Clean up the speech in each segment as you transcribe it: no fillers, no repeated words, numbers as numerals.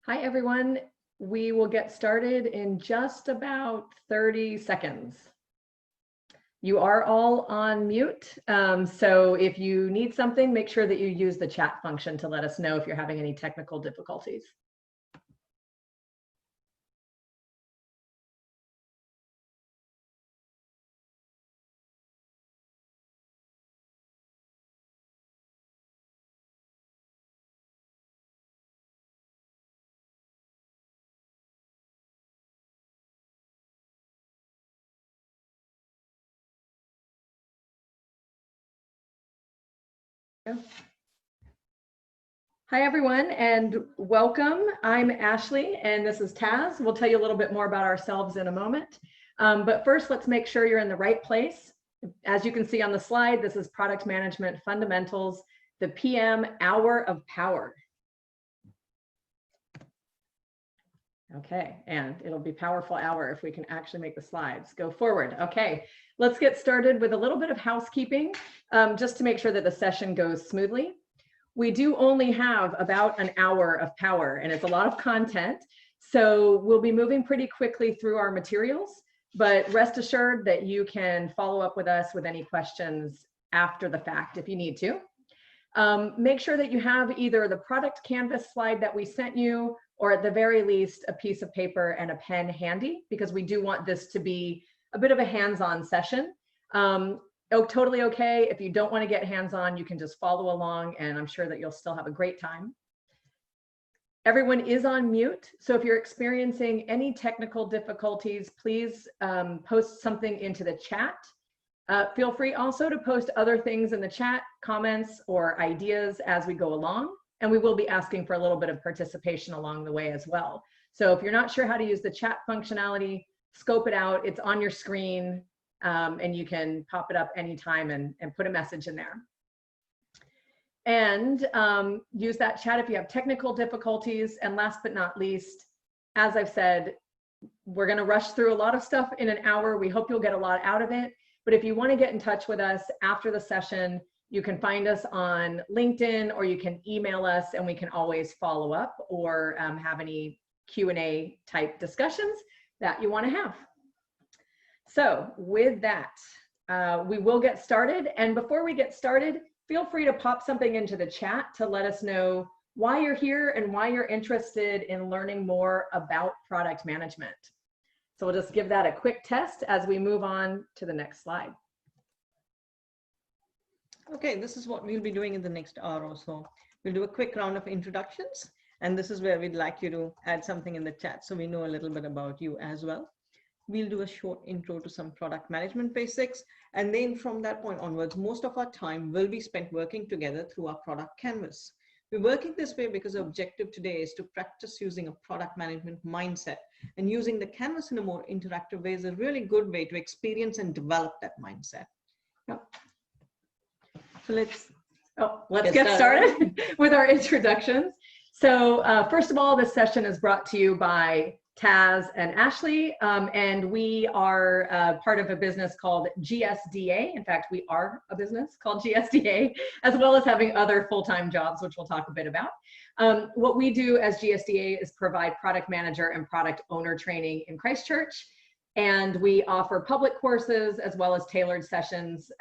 Hi, everyone. We will get started in just about 30 seconds. You are all on mute, so if you need something, make sure that you use the chat function to let us know if you're having any technical difficulties. Hi, everyone, and welcome. I'm Ashley, and this is Taz. We'll tell you a little bit more about ourselves in a moment. But first, let's make sure you're in the right place. As you can see on the slide, this is Product Management Fundamentals, the PM Hour of Power. Okay, and it'll be powerful hour if we can actually make the slides go forward. Okay, let's get started with a little bit of housekeeping, just to make sure that the session goes smoothly. We do only have about an hour of power, and it's a lot of content. So we'll be moving pretty quickly through our materials, but rest assured that you can follow up with us with any questions after the fact if you need to. Make sure that you have either the product canvas slide that we sent you, or at the very least, a piece of paper and a pen handy, because we do want this to be a bit of a hands-on session. Totally okay. If you don't want to get hands-on, you can just follow along, and I'm sure that you'll still have a great time. Everyone is on mute, so if you're experiencing any technical difficulties, please post something into the chat. Feel free also to post other things in the chat, comments or ideas as we go along, and we will be asking for a little bit of participation along the way as well. So if you're not sure how to use the chat functionality, scope it out. It's on your screen, and you can pop it up anytime and put a message in there. And use that chat if you have technical difficulties. And last but not least, as I've said, we're going to rush through a lot of stuff in an hour. We hope you'll get a lot out of it. But if you want to get in touch with us after the session, you can find us on LinkedIn, or you can email us, and we can always follow up or have any Q&A type discussions that you want to have. So with that, we will get started. And before we get started, feel free to pop something into the chat to let us know why you're here and why you're interested in learning more about product management. So we'll just give that a quick test as we move on to the next slide. Okay, this is what we'll be doing in the next hour or so. We'll do a quick round of introductions, and this is where we'd like you to add something in the chat so we know a little bit about you as well. We'll do a short intro to some product management basics, and then from that point onwards, most of our time will be spent working together through our product canvas. We're working this way because the objective today is to practice using a product management mindset, and using the canvas in a more interactive way is a really good way to experience and develop that mindset. Yep. So let's get started with our introductions. So first of all, this session is brought to you by Taz and Ashley, and we are part of a business called GSDA. In fact, we are a business called GSDA, as well as having other full-time jobs, which we'll talk a bit about. What we do as GSDA is provide product manager and product owner training in Christchurch, and we offer public courses as well as tailored sessions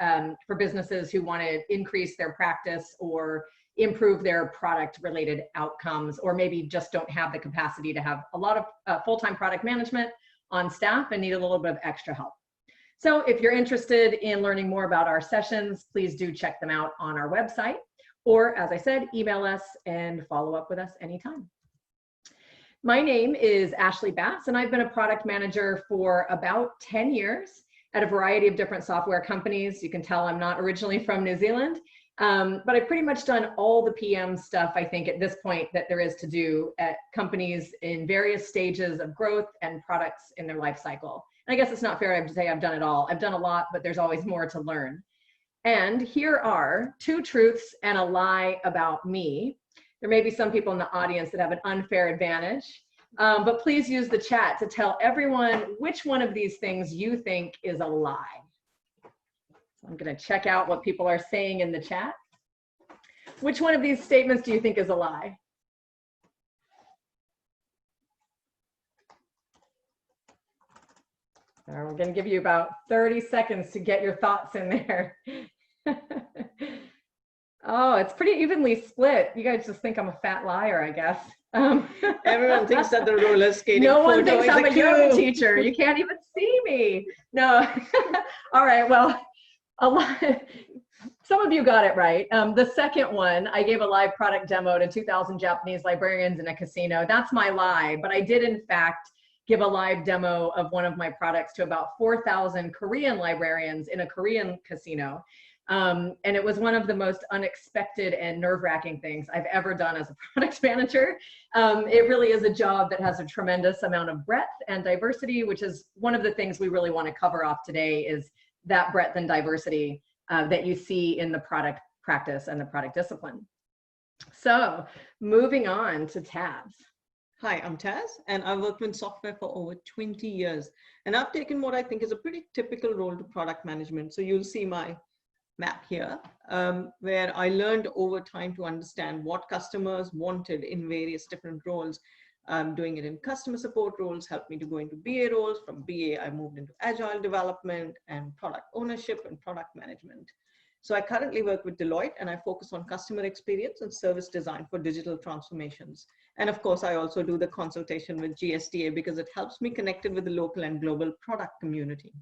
for businesses who want to increase their practice or improve their product related outcomes, or maybe just don't have the capacity to have a lot of full-time product management on staff and need a little bit of extra help. So if you're interested in learning more about our sessions, please do check them out on our website, or as I said, email us and follow up with us anytime. My name is Ashley Bass, and I've been a product manager for about 10 years at a variety of different software companies. You can tell I'm not originally from New Zealand. But I've pretty much done all the PM stuff, I think, at this point that there is to do at companies in various stages of growth and products in their life cycle. And I guess it's not fair to say I've done it all. I've done a lot, but there's always more to learn. And here are 2 truths and a lie about me. There may be some people in the audience that have an unfair advantage, but please use the chat to tell everyone which one of these things you think is a lie. I'm going to check out what people are saying in the chat. Which one of these statements do you think is a lie? We're going to give you about 30 seconds to get your thoughts in there. Oh, it's pretty evenly split. You guys just think I'm a fat liar, I guess. Everyone thinks that the roller skating No one photo thinks is I'm a yoga clue. teacher. You can't even see me. No. All right. Well, a lot. Some of you got it right. The second one, I gave a live product demo to 2,000 Japanese librarians in a casino. That's my lie, but I did in fact give a live demo of one of my products to about 4,000 Korean librarians in a Korean casino. And it was one of the most unexpected and nerve-wracking things I've ever done as a product manager. It really is a job that has a tremendous amount of breadth and diversity, which is one of the things we really want to cover off today, is that breadth and diversity that you see in the product practice and the product discipline. So moving on to Taz. Hi, I'm Taz, and I've worked in software for over 20 years. And I've taken what I think is a pretty typical role to product management. So you'll see my map here, where I learned over time to understand what customers wanted in various different roles. Doing it in customer support roles helped me to go into BA roles. From BA, I moved into agile development and product ownership and product management. So I currently work with Deloitte, and I focus on customer experience and service design for digital transformations. And of course, I also do the consultation with GSDA because it helps me connected with the local and global product community.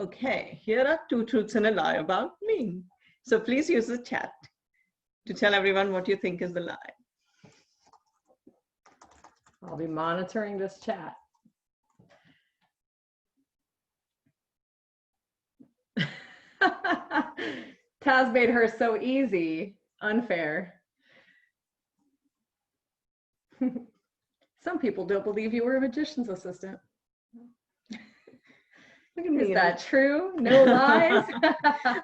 Okay, here are 2 truths and a lie about me. So please use the chat to tell everyone what you think is the lie. I'll be monitoring this chat. Taz made her so easy. Unfair. Some people don't believe you were a magician's assistant. Look at me. Is that true? No lies?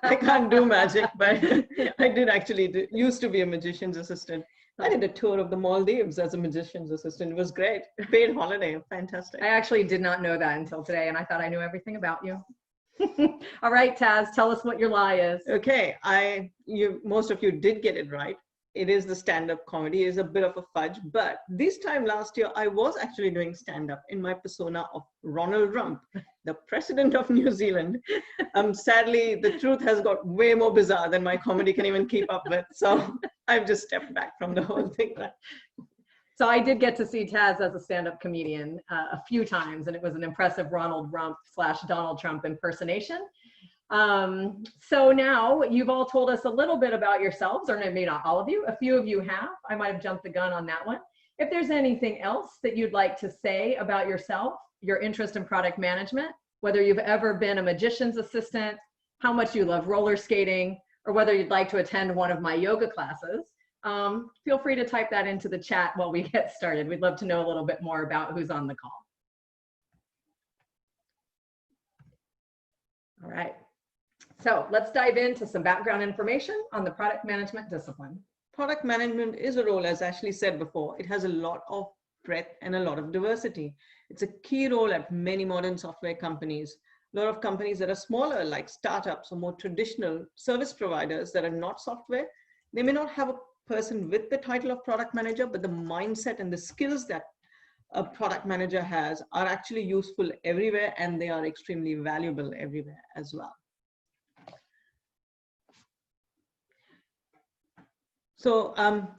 I can't do magic, but I did actually used to be a magician's assistant. I did a tour of the Maldives as a magician's assistant. It was great. Paid holiday, fantastic. I actually did not know that until today, and I thought I knew everything about you. All right, Taz, tell us what your lie is. Okay, most of you did get it right. It is the stand-up comedy. It is a bit of a fudge, but this time last year, I was actually doing stand-up in my persona of Ronald Rump, the president of New Zealand. Sadly, the truth has got way more bizarre than my comedy can even keep up with. So I've just stepped back from the whole thing. So I did get to see Taz as a stand-up comedian a few times, and it was an impressive Ronald Rump / Donald Trump impersonation. So now you've all told us a little bit about yourselves, or maybe not all of you. A few of you have. I might have jumped the gun on that one. If there's anything else that you'd like to say about yourself, your interest in product management, whether you've ever been a magician's assistant, how much you love roller skating, or whether you'd like to attend one of my yoga classes, feel free to type that into the chat while we get started. We'd love to know a little bit more about who's on the call. All right. So let's dive into some background information on the product management discipline. Product management is a role, as Ashley said before. It has a lot of breadth and a lot of diversity. It's a key role at many modern software companies. A lot of companies that are smaller, like startups or more traditional service providers that are not software, they may not have a person with the title of product manager, but the mindset and the skills that a product manager has are actually useful everywhere, and they are extremely valuable everywhere as well. So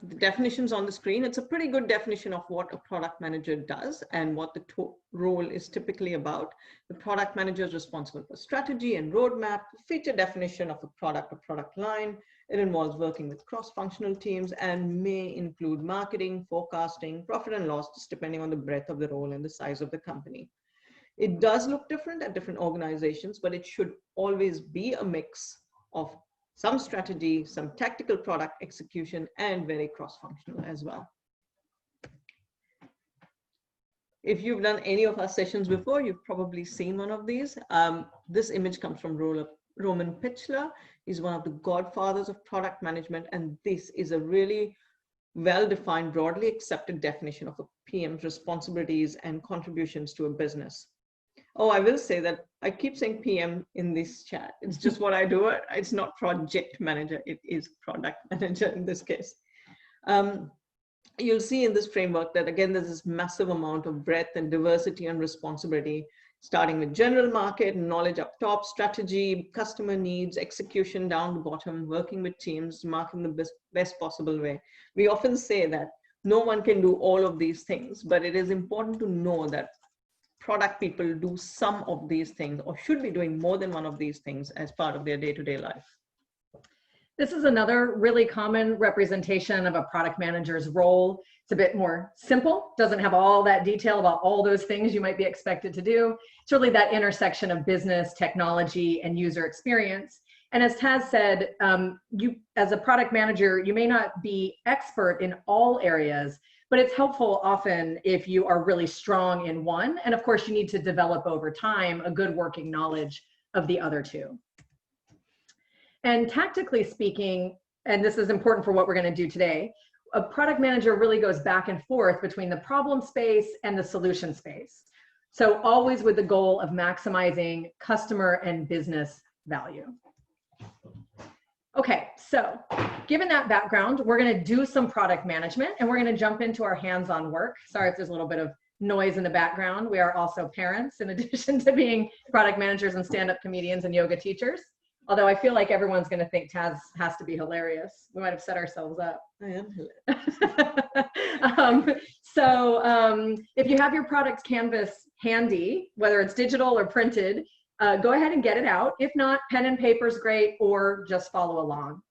the definitions on the screen, it's a pretty good definition of what a product manager does and what the role is typically about. The product manager is responsible for strategy and roadmap, feature definition of a product or product line. It involves working with cross-functional teams and may include marketing, forecasting, profit and loss, just depending on the breadth of the role and the size of the company. It does look different at different organizations, but it should always be a mix of some strategy, some tactical product execution, and very cross-functional as well. If you've done any of our sessions before, you've probably seen one of these. This image comes from Roman Pichler. He's one of the godfathers of product management, and this is a really well-defined, broadly accepted definition of a PM's responsibilities and contributions to a business. Oh, I will say that I keep saying PM in this chat. It's just what I do. It's not project manager. It is product manager in this case. You'll see in this framework that, again, there's this massive amount of breadth and diversity and responsibility. starting with general market, knowledge up top, strategy, customer needs, execution down the bottom, working with teams, marking the best possible way. We often say that no one can do all of these things, but it is important to know that product people do some of these things or should be doing more than one of these things as part of their day-to-day life. This is another really common representation of a product manager's role. It's a bit more simple, doesn't have all that detail about all those things you might be expected to do. It's really that intersection of business, technology, and user experience. And as Taz said, you as a product manager, you may not be expert in all areas, but it's helpful often if you are really strong in one. And of course, you need to develop over time a good working knowledge of the other two. And tactically speaking, and this is important for what we're going to do today, a product manager really goes back and forth between the problem space and the solution space. So always with the goal of maximizing customer and business value. Okay, so given that background, we're going to do some product management and we're going to jump into our hands-on work. Sorry if there's a little bit of noise in the background. We are also parents in addition to being product managers and stand-up comedians and yoga teachers. Although I feel like everyone's going to think Taz has to be hilarious. We might have set ourselves up. I am hilarious. If you have your product canvas handy, whether it's digital or printed, go ahead and get it out. If not, pen and paper is great, or just follow along.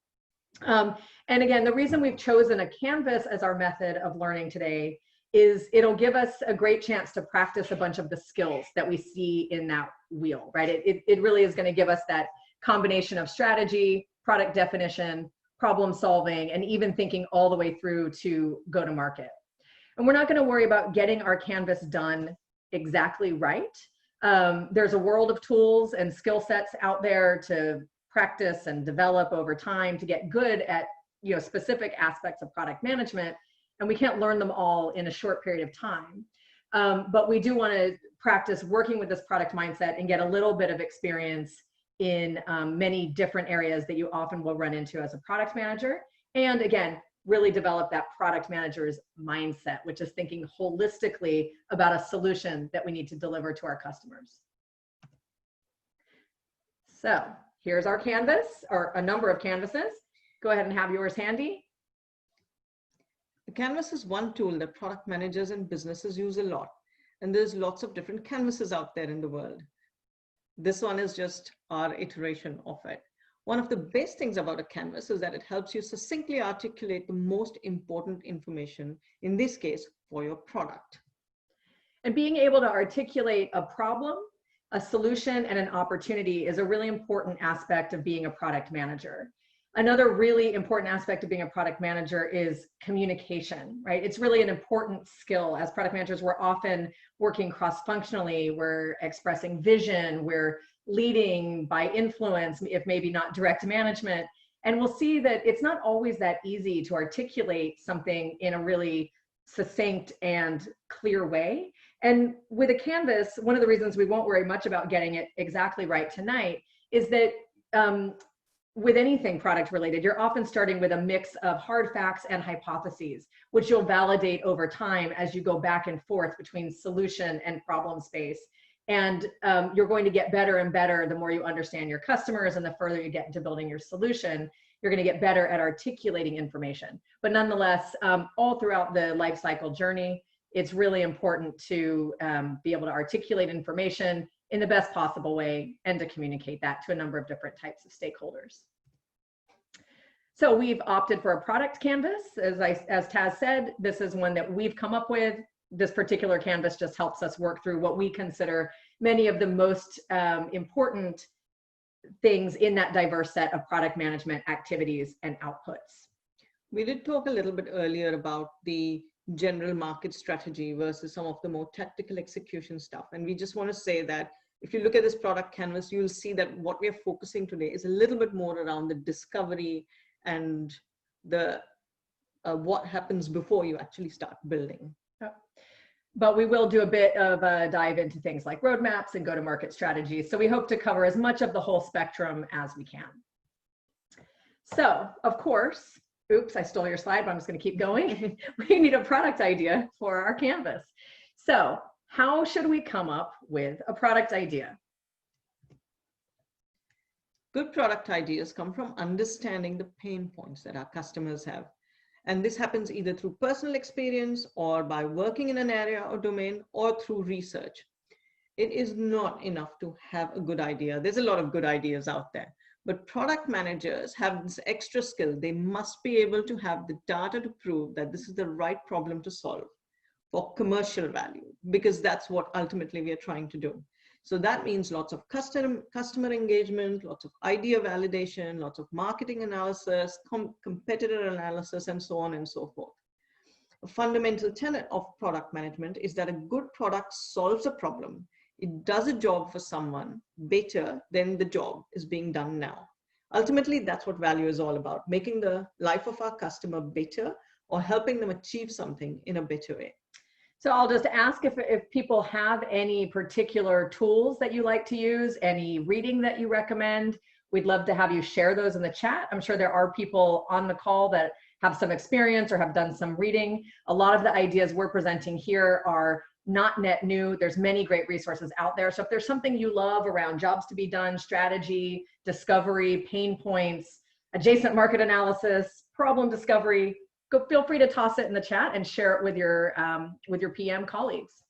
And again, the reason we've chosen a canvas as our method of learning today is it'll give us a great chance to practice a bunch of the skills that we see in that wheel, right? It really is going to give us that combination of strategy, product definition, problem solving, and even thinking all the way through to go to market. And we're not going to worry about getting our canvas done exactly right. There's a world of tools and skill sets out there to practice and develop over time to get good at specific aspects of product management, and we can't learn them all in a short period of time. But we do want to practice working with this product mindset and get a little bit of experience in many different areas that you often will run into as a product manager. And again, really develop that product manager's mindset, which is thinking holistically about a solution that we need to deliver to our customers. So here's our canvas, or a number of canvases. Go ahead and have yours handy. The canvas is one tool that product managers and businesses use a lot. And there's lots of different canvases out there in the world. This one is just our iteration of it. One of the best things about a canvas is that it helps you succinctly articulate the most important information, in this case, for your product. And being able to articulate a problem, a solution, and an opportunity is a really important aspect of being a product manager. Another really important aspect of being a product manager is communication, right? It's really an important skill. As product managers, we're often working cross-functionally, we're expressing vision, we're leading by influence, if maybe not direct management. And we'll see that it's not always that easy to articulate something in a really succinct and clear way. And with a canvas, one of the reasons we won't worry much about getting it exactly right tonight is that with anything product related, you're often starting with a mix of hard facts and hypotheses, which you'll validate over time as you go back and forth between solution and problem space. And you're going to get better and better the more you understand your customers, and the further you get into building your solution, you're going to get better at articulating information. But nonetheless, all throughout the life cycle journey, it's really important to be able to articulate information in the best possible way and to communicate that to a number of different types of stakeholders. So we've opted for a product canvas. As Taz said, this is one that we've come up with. This particular canvas just helps us work through what we consider many of the most important things in that diverse set of product management activities and outputs. We did talk a little bit earlier about the general market strategy versus some of the more tactical execution stuff. And we just want to say that if you look at this product canvas, you'll see that what we're focusing today is a little bit more around the discovery and the what happens before you actually start building. But we will do a bit of a dive into things like roadmaps and go-to-market strategies. So we hope to cover as much of the whole spectrum as we can. So, of course, oops, I stole your slide, but I'm just going to keep going. We need a product idea for our canvas. So how should we come up with a product idea? Good product ideas come from understanding the pain points that our customers have. And this happens either through personal experience or by working in an area or domain or through research. It is not enough to have a good idea. There's a lot of good ideas out there, but product managers have this extra skill. They must be able to have the data to prove that this is the right problem to solve for commercial value, because that's what ultimately we are trying to do. So that means lots of customer engagement, lots of idea validation, lots of marketing analysis, competitor analysis, and so on and so forth. A fundamental tenet of product management is that a good product solves a problem. It does a job for someone better than the job is being done now. Ultimately, that's what value is all about, making the life of our customer better or helping them achieve something in a better way. So I'll just ask if people have any particular tools that you like to use, any reading that you recommend. We'd love to have you share those in the chat. I'm sure there are people on the call that have some experience or have done some reading. A lot of the ideas we're presenting here are not net new. There's many great resources out there. So if there's something you love around jobs to be done, strategy, discovery, pain points, adjacent market analysis, problem discovery, feel free to toss it in the chat and share it with your PM colleagues.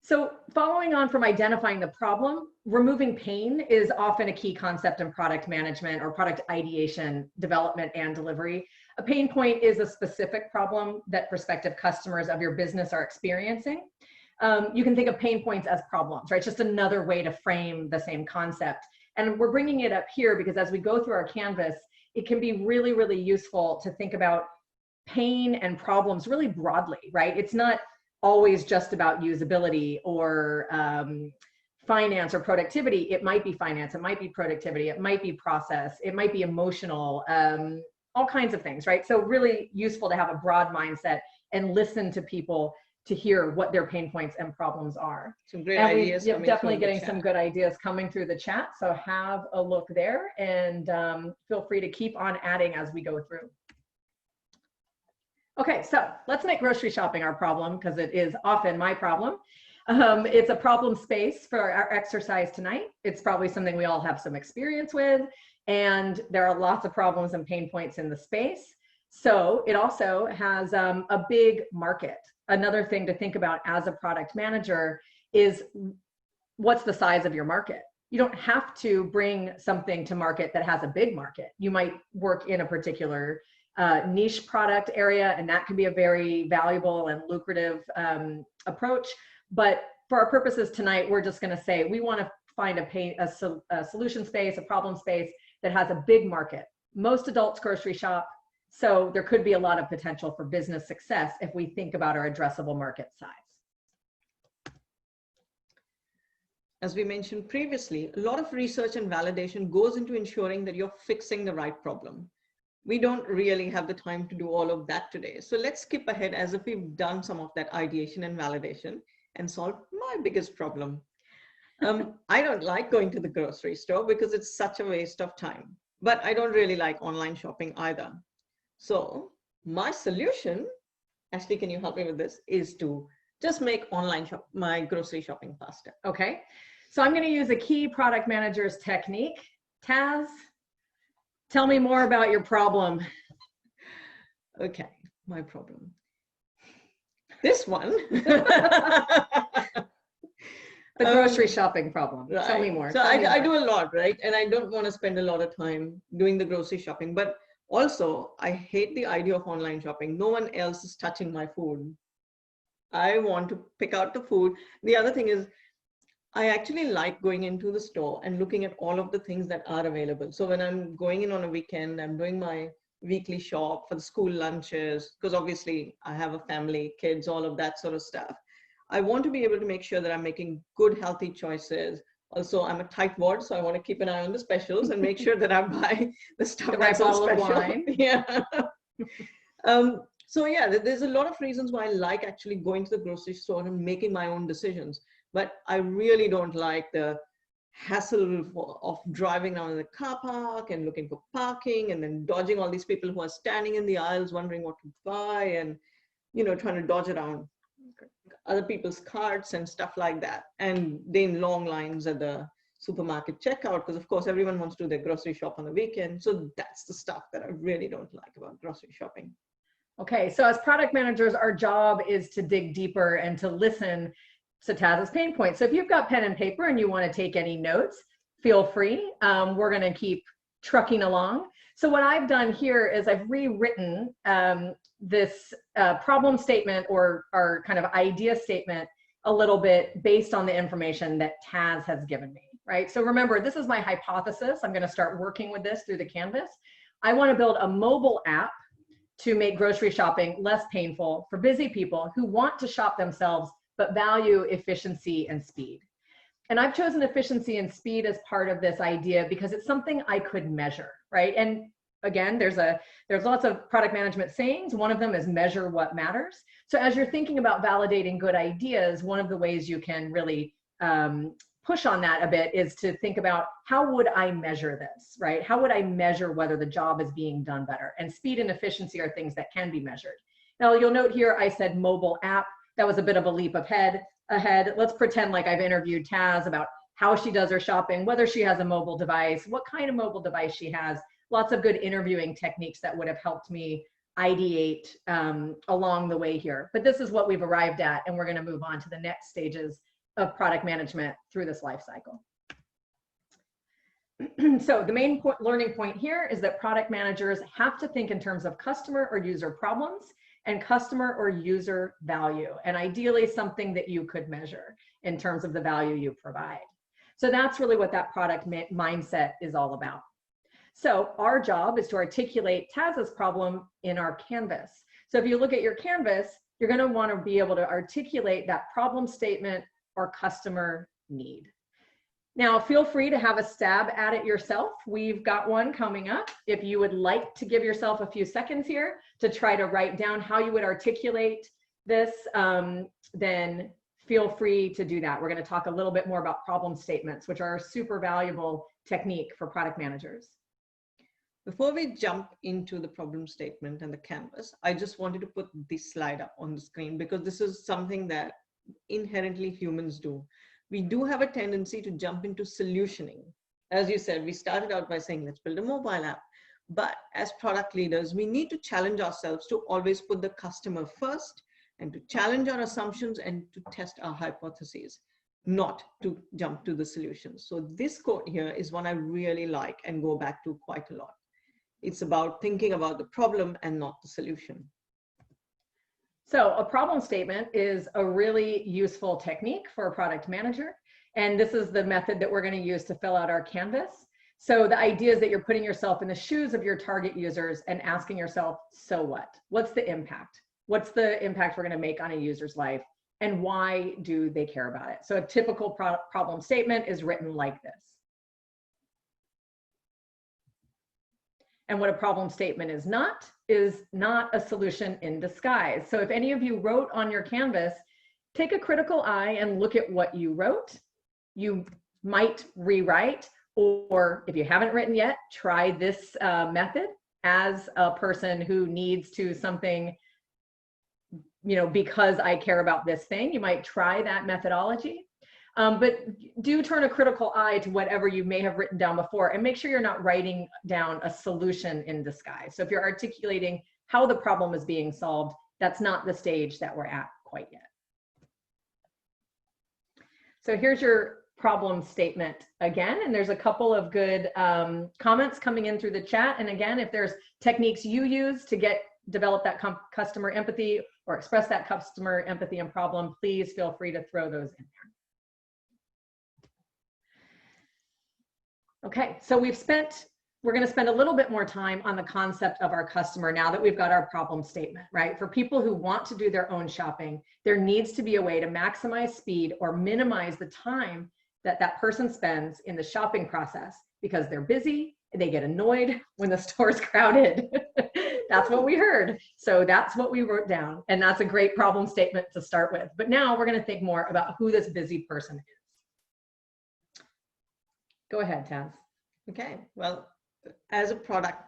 So following on from identifying the problem, removing pain is often a key concept in product management or product ideation, development, and delivery. A pain point is a specific problem that prospective customers of your business are experiencing. You can think of pain points as problems, right? It's just another way to frame the same concept. And we're bringing it up here because as we go through our canvas, it can be really, really useful to think about pain and problems really broadly, right? It's not always just about usability or finance or productivity. It might be finance, it might be productivity, it might be process, it might be emotional, all kinds of things, right? So really useful to have a broad mindset and listen to people to hear what their pain points and problems are. Some great ideas. Definitely getting some good ideas coming through the chat. So have a look there and feel free to keep on adding as we go through. Okay, so let's make grocery shopping our problem because it is often my problem. It's a problem space for our exercise tonight. It's probably something we all have some experience with, and there are lots of problems and pain points in the space. So it also has a big market. Another thing to think about as a product manager is what's the size of your market? You don't have to bring something to market that has a big market. You might work in a particular niche product area, and that can be a very valuable and lucrative approach. But for our purposes tonight, we're just going to say we want to find a solution space, a problem space that has a big market. Most adults grocery shop, so there could be a lot of potential for business success if we think about our addressable market size. As we mentioned previously, a lot of research and validation goes into ensuring that you're fixing the right problem. We don't really have the time to do all of that today. So let's skip ahead as if we've done some of that ideation and validation and solved my biggest problem. I don't like going to the grocery store because it's such a waste of time, but I don't really like online shopping either. So my solution, Ashley, can you help me with this, is to just make my grocery shopping faster. Okay, so I'm going to use a key product manager's technique. Taz, tell me more about your problem. Okay, my problem. This one. The grocery shopping problem. Right. Tell me more. So I do a lot, right? And I don't want to spend a lot of time doing the grocery shopping, but also I hate the idea of online shopping. No one else is touching my food. I want to pick out the food. The other thing is I actually like going into the store and looking at all of the things that are available. So when I'm going in on a weekend, I'm doing my weekly shop for the school lunches, because obviously I have a family, kids, all of that sort of stuff. I want to be able to make sure that I'm making good, healthy choices. Also, I'm a tightwad, so I want to keep an eye on the specials and make sure that I buy the stuff the right bottle of wine. Yeah. So yeah, there's a lot of reasons why I like actually going to the grocery store and making my own decisions. But I really don't like the hassle of driving down in the car park and looking for parking and then dodging all these people who are standing in the aisles wondering what to buy and, you know, trying to dodge around. other people's carts and stuff like that. And then long lines at the supermarket checkout, because of course everyone wants to do their grocery shop on the weekend. So that's the stuff that I really don't like about grocery shopping. Okay, so as product managers, our job is to dig deeper and to listen to Taz's pain points. So if you've got pen and paper and you want to take any notes, feel free. We're going to keep trucking along. So what I've done here is I've rewritten this problem statement or our kind of idea statement a little bit based on the information that Taz has given me, right? So remember, this is my hypothesis. I'm going to start working with this through the canvas. I want to build a mobile app to make grocery shopping less painful for busy people who want to shop themselves but value efficiency and speed. And I've chosen efficiency and speed as part of this idea because it's something I could measure, right? And again, there's lots of product management sayings. One of them is measure what matters. So as you're thinking about validating good ideas, one of the ways you can really push on that a bit is to think about, how would I measure this, right? How would I measure whether the job is being done better? And speed and efficiency are things that can be measured. Now you'll note here I said mobile app. That was a bit of a leap ahead. Let's pretend like I've interviewed Taz about how she does her shopping, whether she has a mobile device, what kind of mobile device she has. Lots of good interviewing techniques that would have helped me ideate along the way here. But this is what we've arrived at, and we're going to move on to the next stages of product management through this life cycle. So the main learning point here is that product managers have to think in terms of customer or user problems and customer or user value, and ideally something that you could measure in terms of the value you provide. So that's really what that product mindset is all about. So our job is to articulate Taz's problem in our canvas. So if you look at your canvas, you're going to want to be able to articulate that problem statement or customer need. Now, feel free to have a stab at it yourself. We've got one coming up. If you would like to give yourself a few seconds here to try to write down how you would articulate this, then feel free to do that. We're going to talk a little bit more about problem statements, which are a super valuable technique for product managers. Before we jump into the problem statement and the canvas, I just wanted to put this slide up on the screen because this is something that inherently humans do. We do have a tendency to jump into solutioning. As you said, we started out by saying, let's build a mobile app. But as product leaders, we need to challenge ourselves to always put the customer first and to challenge our assumptions and to test our hypotheses, not to jump to the solutions. So this quote here is one I really like and go back to quite a lot. It's about thinking about the problem and not the solution. So a problem statement is a really useful technique for a product manager. And this is the method that we're going to use to fill out our canvas. So the idea is that you're putting yourself in the shoes of your target users and asking yourself, so what? What's the impact? What's the impact we're going to make on a user's life? And why do they care about it? So a typical problem statement is written like this. And what a problem statement is not a solution in disguise. So if any of you wrote on your canvas, take a critical eye and look at what you wrote. You might rewrite, or if you haven't written yet, try this method as a person who needs to something, because I care about this thing. You might try that methodology. But do turn a critical eye to whatever you may have written down before and make sure you're not writing down a solution in disguise. So if you're articulating how the problem is being solved, that's not the stage that we're at quite yet. So here's your problem statement again, and there's a couple of good comments coming in through the chat. And again, if there's techniques you use to develop that customer empathy or express that customer empathy and problem, please feel free to throw those in there. Okay, so we're going to spend a little bit more time on the concept of our customer now that we've got our problem statement, right? For people who want to do their own shopping, there needs to be a way to maximize speed or minimize the time that that person spends in the shopping process because they're busy and they get annoyed when the store's crowded. That's what we heard. So that's what we wrote down. And that's a great problem statement to start with. But now we're going to think more about who this busy person is. Go ahead, Taz. Okay, well, as a product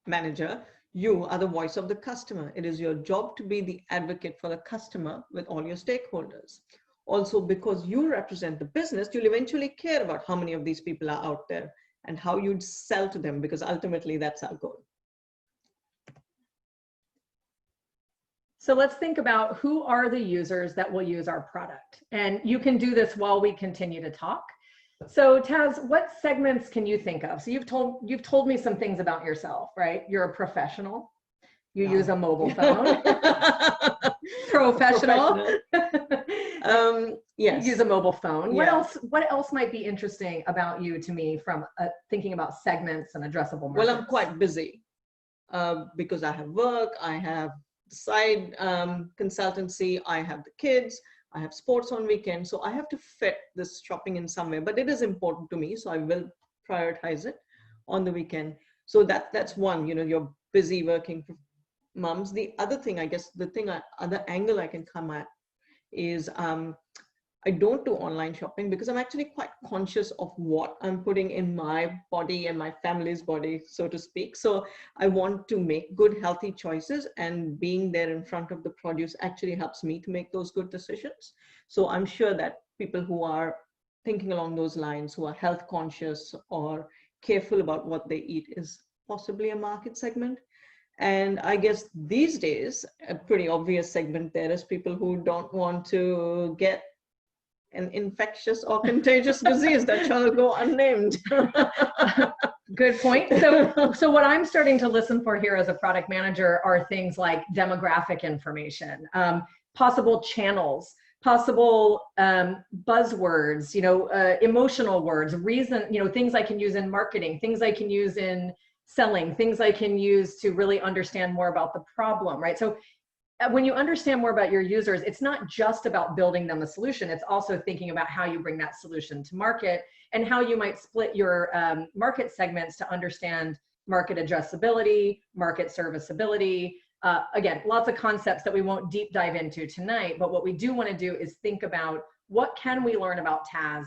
manager, You are the voice of the customer. It is your job to be the advocate for the customer with all your stakeholders. Also, because you represent the business, you'll eventually care about how many of these people are out there and how you'd sell to them, because ultimately that's our goal. So let's think about who are the users that will use our product. And you can do this while we continue to talk. So Taz, what segments can you think of? So you've told me some things about yourself, right? You're a professional. You use a mobile phone. Professional. Yes. You use a mobile phone. Yeah. What else might be interesting about you to me from thinking about segments and addressable markets? Well, I'm quite busy because I have work, I have side consultancy, I have the kids, I have sports on weekends, so I have to fit this shopping in some way, but it is important to me, so I will prioritize it on the weekend. So that's one, you know, you're busy working moms. The other thing, I guess, other angle I can come at is I don't do online shopping because I'm actually quite conscious of what I'm putting in my body and my family's body, so to speak. So I want to make good, healthy choices, and being there in front of the produce actually helps me to make those good decisions. So I'm sure that people who are thinking along those lines, who are health conscious or careful about what they eat, is possibly a market segment. And I guess these days, a pretty obvious segment there is people who don't want to get an infectious or contagious disease that shall go unnamed. Good point. So what I'm starting to listen for here as a product manager are things like demographic information, possible channels, possible buzzwords, emotional words, reason, things I can use in marketing, things I can use in selling, things I can use to really understand more about the problem, right? So when you understand more about your users, it's not just about building them a solution, it's also thinking about how you bring that solution to market and how you might split your market segments to understand market addressability, market serviceability. Again, lots of concepts that we won't deep dive into tonight, but what we do want to do is think about what can we learn about Taz,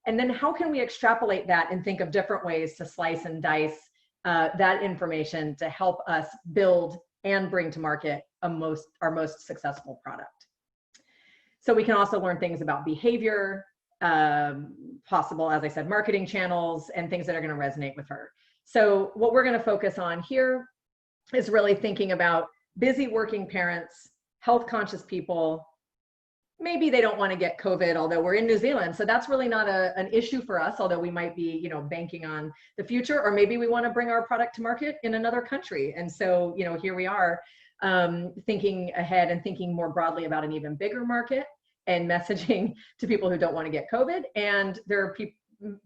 and then how can we extrapolate that and think of different ways to slice and dice that information to help us build and bring to market our most successful product. So we can also learn things about behavior, possible, as I said, marketing channels, and things that are going to resonate with her. So what we're going to focus on here is really thinking about busy working parents, health conscious people. Maybe they don't want to get COVID, although we're in New Zealand. So that's really not an issue for us, although we might be, banking on the future, or maybe we want to bring our product to market in another country. And so, here we are thinking ahead and thinking more broadly about an even bigger market and messaging to people who don't want to get COVID. And there are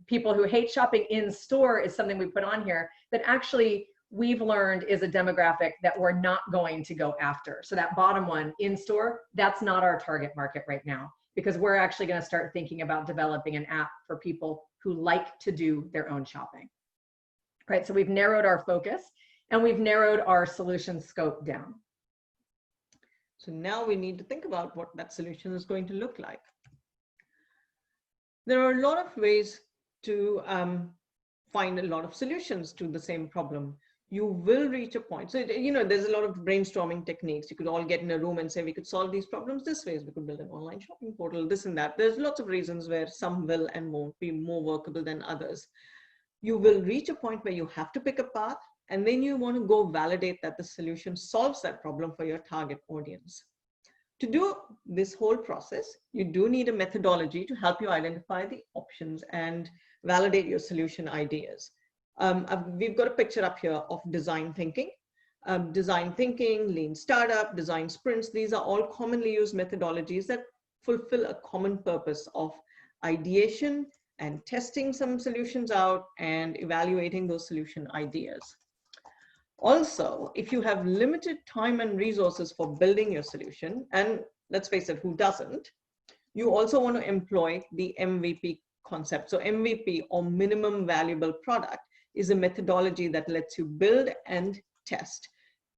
people who hate shopping in store is something we put on here that actually we've learned is a demographic that we're not going to go after. So that bottom one, in store, that's not our target market right now, because we're actually going to start thinking about developing an app for people who like to do their own shopping. Right, so we've narrowed our focus and we've narrowed our solution scope down. So now we need to think about what that solution is going to look like. There are a lot of ways to find a lot of solutions to the same problem. You will reach a point. So, there's a lot of brainstorming techniques. You could all get in a room and say, we could solve these problems this way. We could build an online shopping portal, this and that. There's lots of reasons where some will and won't be more workable than others. You will reach a point where you have to pick a path, and then you want to go validate that the solution solves that problem for your target audience. To do this whole process, you do need a methodology to help you identify the options and validate your solution ideas. We've got a picture up here of design thinking. Design thinking, lean startup, design sprints, these are all commonly used methodologies that fulfill a common purpose of ideation and testing some solutions out and evaluating those solution ideas. Also, if you have limited time and resources for building your solution, and let's face it, who doesn't, you also want to employ the MVP concept. So MVP, or minimum valuable product, is a methodology that lets you build and test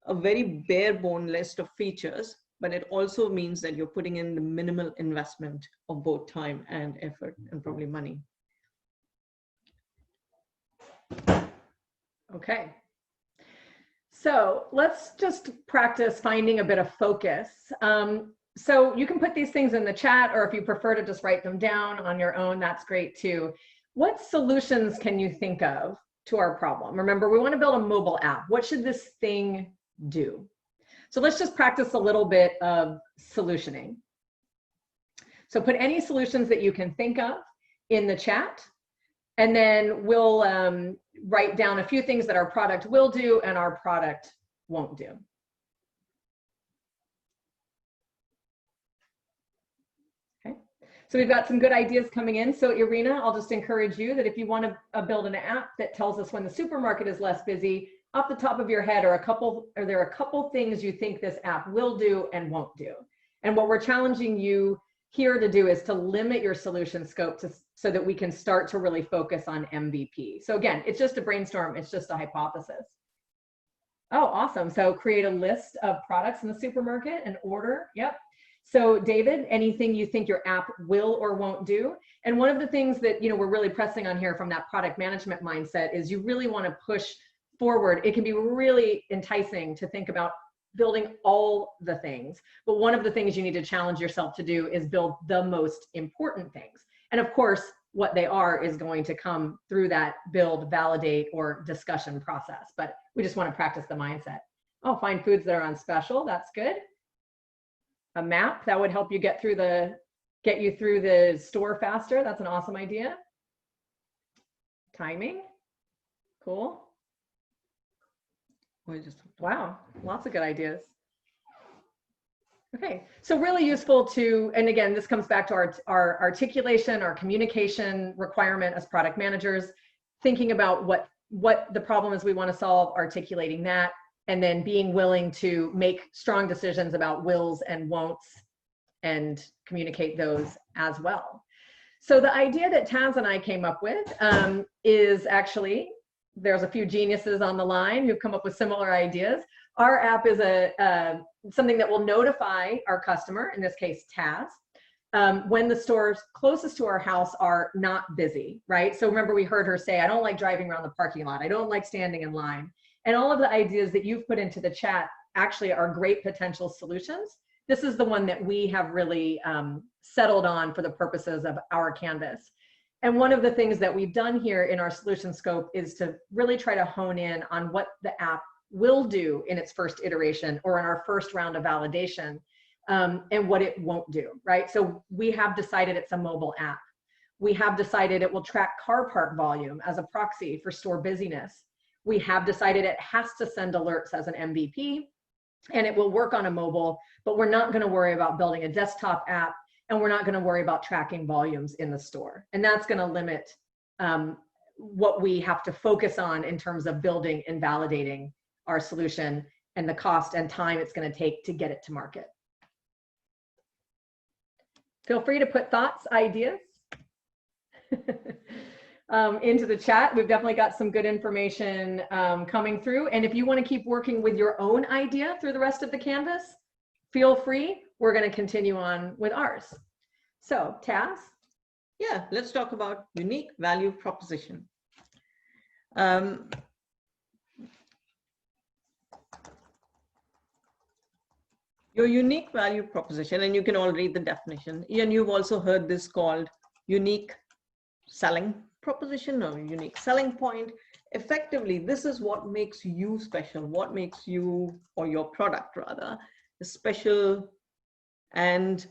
a very bare bone list of features, but it also means that you're putting in the minimal investment of both time and effort and probably money. Okay. So let's just practice finding a bit of focus. So you can put these things in the chat, or if you prefer to just write them down on your own, that's great too. What solutions can you think of to our problem? Remember, we want to build a mobile app. What should this thing do? So let's just practice a little bit of solutioning. So put any solutions that you can think of in the chat, and then we'll write down a few things that our product will do and our product won't do. Okay, so we've got some good ideas coming in. So Irina, I'll just encourage you that if you want to build an app that tells us when the supermarket is less busy, off the top of your head, are there a couple things you think this app will do and won't do? And what we're challenging you here to do is to limit your solution scope so that we can start to really focus on MVP. So again, it's just a brainstorm, it's just a hypothesis. Oh, awesome. So create a list of products in the supermarket and order. Yep. So David, anything you think your app will or won't do? And one of the things that we're really pressing on here from that product management mindset is you really want to push forward. It can be really enticing to think about building all the things, but one of the things you need to challenge yourself to do is build the most important things. And of course, what they are is going to come through that build, validate, or discussion process, but we just want to practice the mindset. Oh, find foods that are on special, that's good. A map that would help you get you through the store faster, that's an awesome idea. Timing, cool. Wow, lots of good ideas. Okay, so really useful and again, this comes back to our articulation, our communication requirement as product managers, thinking about what the problem is we want to solve, articulating that, and then being willing to make strong decisions about wills and won'ts and communicate those as well. So the idea that Taz and I came up with is actually, there's a few geniuses on the line who've come up with similar ideas. Our app is something that will notify our customer, in this case Taz, when the stores closest to our house are not busy, right? So remember, we heard her say, I don't like driving around the parking lot. I don't like standing in line. And all of the ideas that you've put into the chat actually are great potential solutions. This is the one that we have really settled on for the purposes of our canvas. And one of the things that we've done here in our solution scope is to really try to hone in on what the app will do in its first iteration or in our first round of validation, and what it won't do, right? So we have decided it's a mobile app. We have decided it will track car park volume as a proxy for store busyness. We have decided it has to send alerts as an MVP, and it will work on a mobile, but we're not going to worry about building a desktop app, and we're not going to worry about tracking volumes in the store. And that's going to limit what we have to focus on in terms of building and validating our solution and the cost and time it's going to take to get it to market. Feel free to put thoughts, ideas into the chat. We've definitely got some good information coming through. And if you want to keep working with your own idea through the rest of the canvas, feel free. We're going to continue on with ours. So, Taz? Yeah, let's talk about unique value proposition. Your unique value proposition, and you can all read the definition, and you've also heard this called unique selling proposition or unique selling point. Effectively, this is what makes you special, what makes you, or your product rather, special and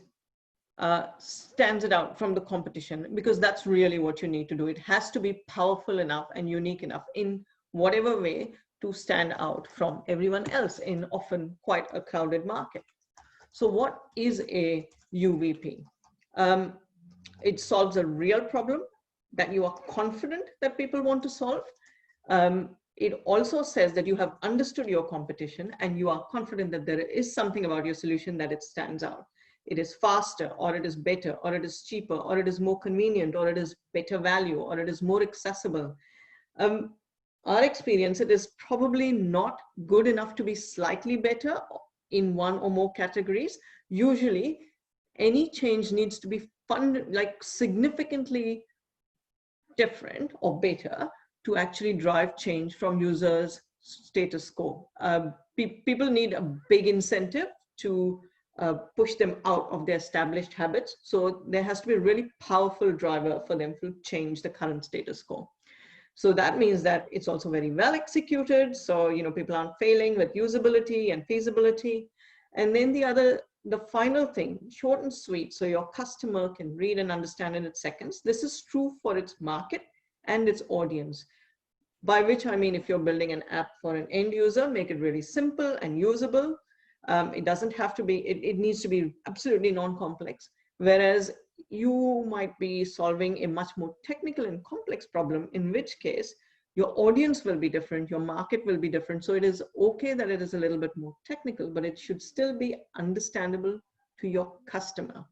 stands it out from the competition, because that's really what you need to do. It has to be powerful enough and unique enough in whatever way to stand out from everyone else in often quite a crowded market. So what is a UVP? It solves a real problem that you are confident that people want to solve. It also says that you have understood your competition and you are confident that there is something about your solution that it stands out. It is faster, or it is better, or it is cheaper, or it is more convenient, or it is better value, or it is more accessible. Our experience, it is probably not good enough to be slightly better in one or more categories. Usually, any change needs to be significantly different or better to actually drive change from users, status quo. People need a big incentive to push them out of their established habits. So there has to be a really powerful driver for them to change the current status quo. So that means that it's also very well executed. So, people aren't failing with usability and feasibility. And then the final thing, short and sweet, so your customer can read and understand in its seconds. This is true for its market and its audience. By which I mean, if you're building an app for an end user, make it really simple and usable. It doesn't have to be, it needs to be absolutely non-complex. Whereas you might be solving a much more technical and complex problem, in which case your audience will be different, your market will be different. So it is okay that it is a little bit more technical, but it should still be understandable to your customer.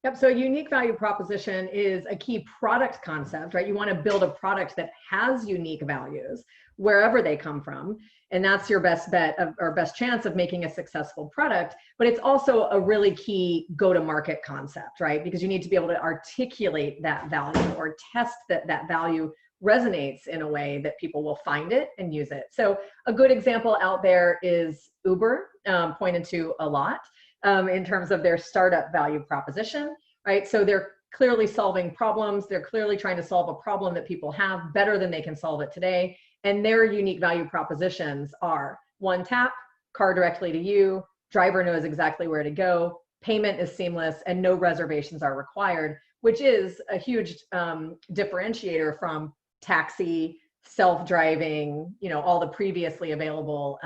Yep, so a unique value proposition is a key product concept, right? You want to build a product that has unique values wherever they come from. And that's your best bet or best chance of making a successful product. But it's also a really key go-to-market concept, right? Because you need to be able to articulate that value or test that that value resonates in a way that people will find it and use it. So a good example out there is Uber, pointed to a lot in terms of their startup value proposition, right? So they're clearly solving problems. They're clearly trying to solve a problem that people have better than they can solve it today. And their unique value propositions are one tap, car directly to you, driver knows exactly where to go, payment is seamless, and no reservations are required, which is a huge differentiator from taxi, self-driving, all the previously available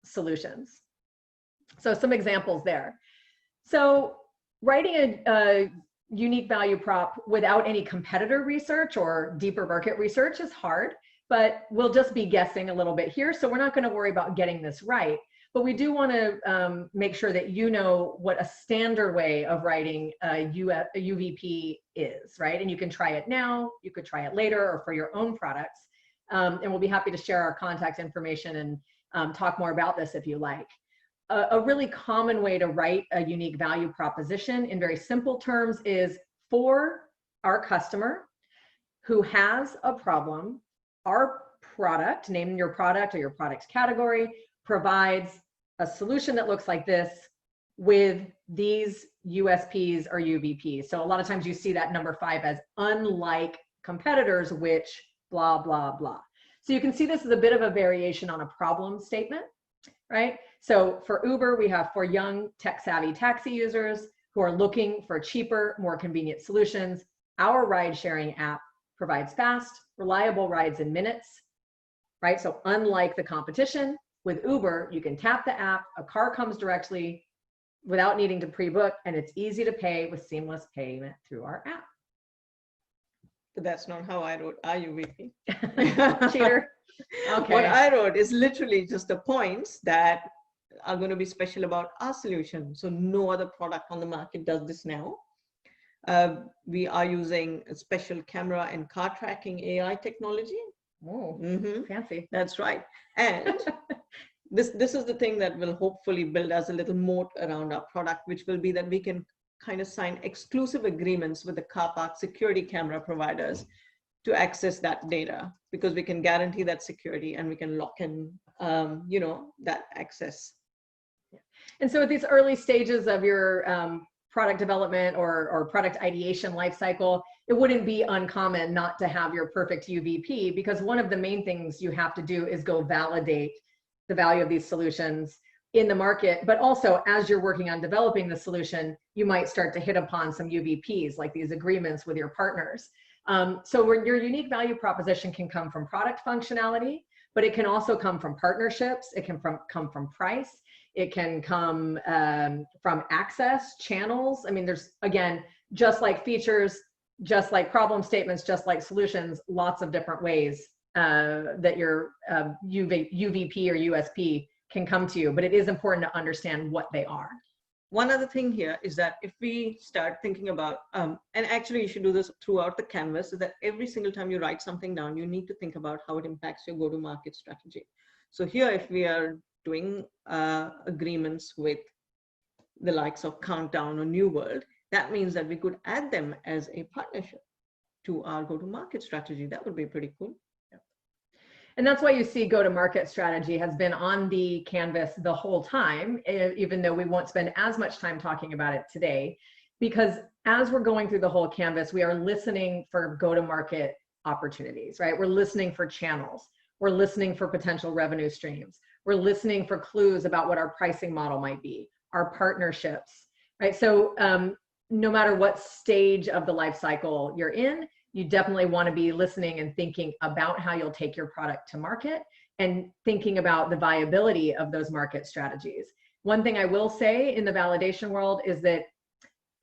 solutions. So some examples there. So writing a unique value prop without any competitor research or deeper market research is hard, but we'll just be guessing a little bit here. So we're not going to worry about getting this right, but we do want to make sure that you know what a standard way of writing a UVP is, right? And you can try it now, you could try it later, or for your own products. And we'll be happy to share our contact information and talk more about this if you like. A really common way to write a unique value proposition in very simple terms is for our customer who has a problem, our product, name your product or your product's category, provides a solution that looks like this with these USPs or UVPs. So a lot of times you see that number 5 as unlike competitors, which blah, blah, blah. So you can see this is a bit of a variation on a problem statement, right? So for Uber, we have for young tech-savvy taxi users who are looking for cheaper, more convenient solutions. Our ride-sharing app provides fast, reliable rides in minutes, right? So unlike the competition, with Uber, you can tap the app, a car comes directly without needing to pre-book, and it's easy to pay with seamless payment through our app. But that's not how I wrote UVP. Cheater. Okay. What I wrote is literally just the points that are going to be special about our solution. So no other product on the market does this now. We are using a special camera and car tracking AI technology. Oh, fancy. That's right. And this is the thing that will hopefully build us a little moat around our product, which will be that we can kind of sign exclusive agreements with the car park security camera providers to access that data, because we can guarantee that security and we can lock in, that access. And so at these early stages of your product development or product ideation lifecycle, it wouldn't be uncommon not to have your perfect UVP, because one of the main things you have to do is go validate the value of these solutions in the market. But also, as you're working on developing the solution, you might start to hit upon some UVPs, like these agreements with your partners. So your unique value proposition can come from product functionality, but it can also come from partnerships. It can come from price. It can come from access, channels. I mean, there's, again, just like features, just like problem statements, just like solutions, lots of different ways that your UVP or USP can come to you, but it is important to understand what they are. One other thing here is that if we start thinking about, and actually you should do this throughout the canvas, is that every single time you write something down, you need to think about how it impacts your go-to-market strategy. So here, if we are doing agreements with the likes of Countdown or New World, that means that we could add them as a partnership to our go-to-market strategy. That would be pretty cool. And that's why you see go-to-market strategy has been on the canvas the whole time, even though we won't spend as much time talking about it today, because as we're going through the whole canvas, we are listening for go-to-market opportunities, right? We're listening for channels. We're listening for potential revenue streams. We're listening for clues about what our pricing model might be, our partnerships, right? So no matter what stage of the life cycle you're in, you definitely want to be listening and thinking about how you'll take your product to market and thinking about the viability of those market strategies. One thing I will say in the validation world is that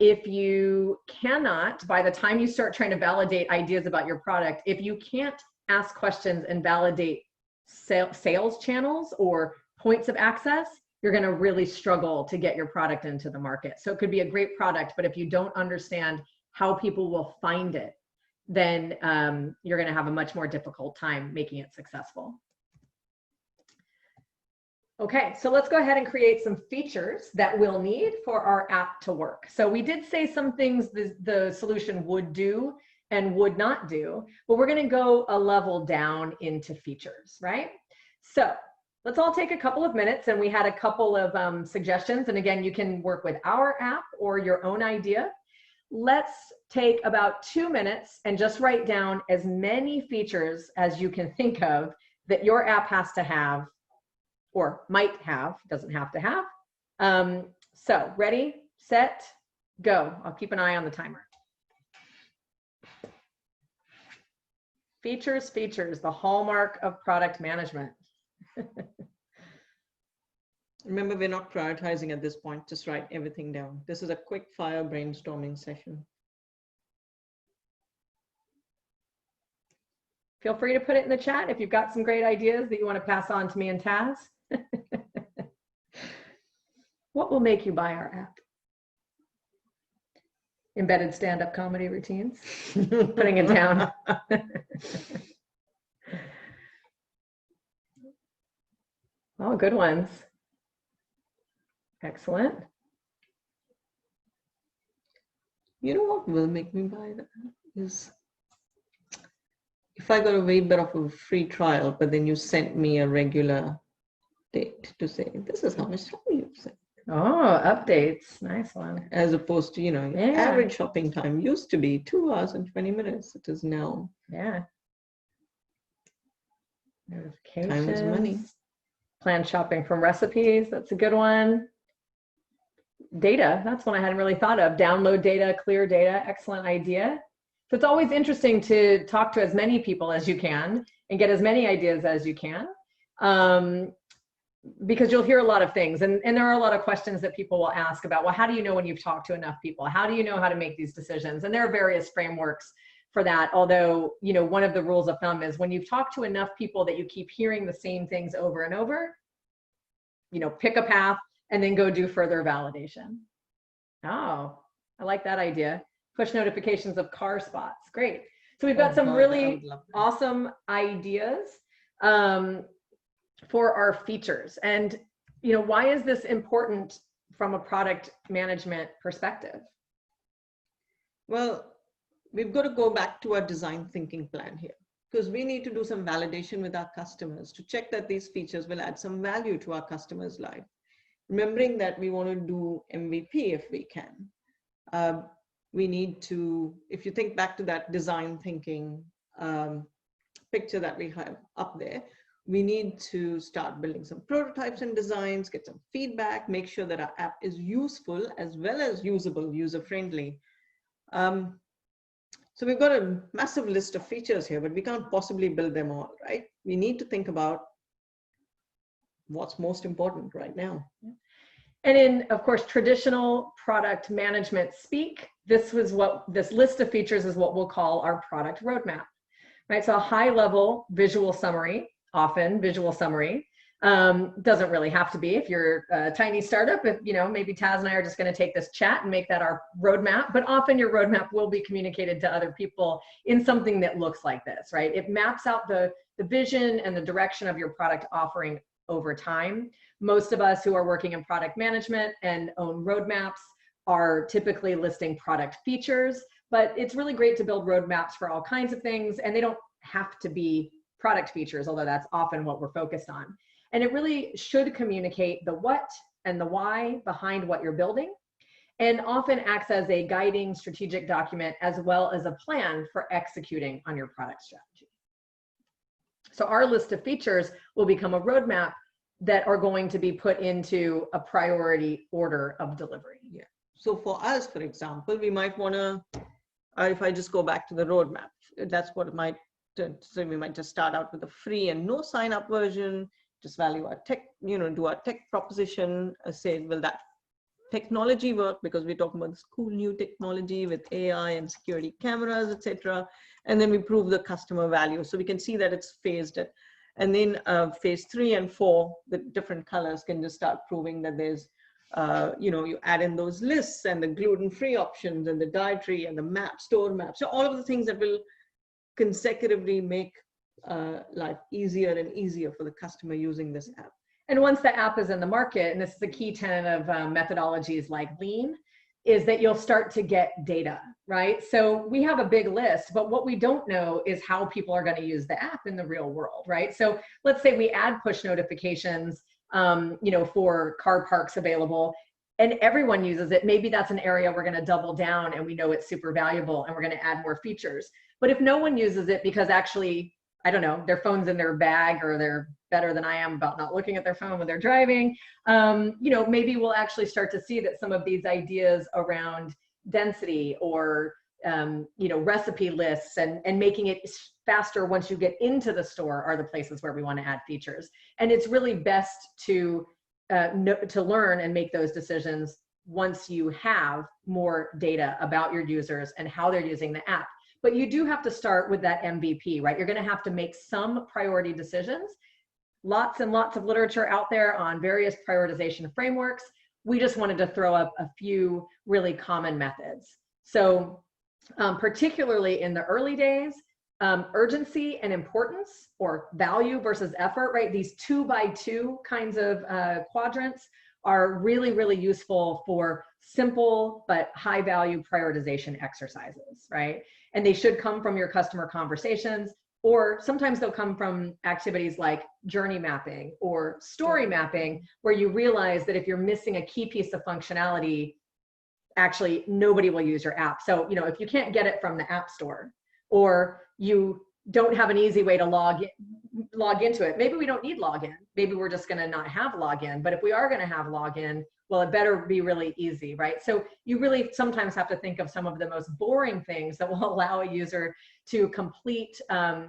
if you cannot, by the time you start trying to validate ideas about your product, if you can't ask questions and validate sales channels or points of access, you're going to really struggle to get your product into the market. So it could be a great product, but if you don't understand how people will find it, then you're going to have a much more difficult time making it successful. Okay, so let's go ahead and create some features that we'll need for our app to work. So we did say some things the solution would do and would not do, but we're going to go a level down into features, right? So let's all take a couple of minutes, and we had a couple of suggestions. And again, you can work with our app or your own idea. Let's take about 2 minutes and just write down as many features as you can think of that your app has to have or might have, doesn't have to have. So ready, set, go. I'll keep an eye on the timer. Features, features, the hallmark of product management. Remember, we're not prioritizing at this point. Just write everything down. This is a quick fire brainstorming session. Feel free to put it in the chat if you've got some great ideas that you want to pass on to me and Taz. What will make you buy our app? Embedded stand-up comedy routines. Putting it down. Oh, good ones. Excellent. You know what will make me buy that is if I got a way bit of a free trial, but then you sent me a regular date to say, this is how much time you've spent. Oh, updates. Nice one. As opposed to, you know, average shopping time used to be 2 hours and 20 minutes. It is now. Yeah. Notifications. Time is money. Plan shopping from recipes. That's a good one. Data. That's one I hadn't really thought of. Download data, clear data. Excellent idea. So it's always interesting to talk to as many people as you can and get as many ideas as you can. Because you'll hear a lot of things, and there are a lot of questions that people will ask about, well, how do you know when you've talked to enough people? How do you know how to make these decisions? And there are various frameworks for that. Although, you know, one of the rules of thumb is when you've talked to enough people that you keep hearing the same things over and over, you know, pick a path and then go do further validation. Oh, I like that idea. Push notifications of car spots. Great. So we've got some really awesome ideas for our features. And, you know, why is this important from a product management perspective? Well, we've got to go back to our design thinking plan here, because we need to do some validation with our customers to check that these features will add some value to our customers' life. Remembering that we want to do MVP if we can. We need to, if you think back to that design thinking picture that we have up there, we need to start building some prototypes and designs, get some feedback, make sure that our app is useful as well as usable, user-friendly. So we've got a massive list of features here, but we can't possibly build them all, right? We need to think about what's most important right now. And in, of course, traditional product management speak, this list of features is what we'll call our product roadmap, right? So a high level visual summary, often visual summary, doesn't really have to be if you're a tiny startup. If, you know, maybe Taz and I are just going to take this chat and make that our roadmap, but often your roadmap will be communicated to other people in something that looks like this, right? It maps out the vision and the direction of your product offering over time. Most of us who are working in product management and own roadmaps are typically listing product features, but it's really great to build roadmaps for all kinds of things, and they don't have to be product features, although that's often what we're focused on. And it really should communicate the what and the why behind what you're building, and often acts as a guiding strategic document as well as a plan for executing on your product strategy. So our list of features will become a roadmap that are going to be put into a priority order of delivery. Yeah. So for us, for example, we might want to, if I just go back to the roadmap, that's what it might, so we might just start out with a free and no sign up version, just value our tech, do our tech proposition, say, will that technology work? Because we're talking about this cool new technology with AI and security cameras, etc. And then we prove the customer value. So we can see that it's phased it. And then phase 3 and 4, the different colors can just start proving that there's, you add in those lists and the gluten-free options and the dietary and the map, store map. So all of the things that will consecutively make life easier and easier for the customer using this app. And once the app is in the market, and this is a key tenet of methodologies like Lean, is that you'll start to get data, right? So we have a big list, but what we don't know is how people are going to use the app in the real world, right? So let's say we add push notifications, for car parks available, and everyone uses it. Maybe that's an area we're going to double down, and we know it's super valuable, and we're going to add more features. But if no one uses it because actually, I don't know, their phone's in their bag, or they're better than I am about not looking at their phone when they're driving, maybe we'll actually start to see that some of these ideas around density or, recipe lists and making it faster once you get into the store are the places where we want to add features. And it's really best to learn and make those decisions once you have more data about your users and how they're using the app. But you do have to start with that MVP, right? You're going to have to make some priority decisions. Lots and lots of literature out there on various prioritization frameworks. We just wanted to throw up a few really common methods. So particularly in the early days, urgency and importance, or value versus effort, right? These 2x2 kinds of quadrants are really, really useful for simple but high value prioritization exercises, right? And they should come from your customer conversations, or sometimes they'll come from activities like journey mapping or story mapping, where you realize that if you're missing a key piece of functionality, actually nobody will use your app. So, if you can't get it from the App Store, or you don't have an easy way to log into it, maybe we don't need login. Maybe we're just going to not have login. But if we are going to have login, well, it better be really easy, right? So you really sometimes have to think of some of the most boring things that will allow a user to complete a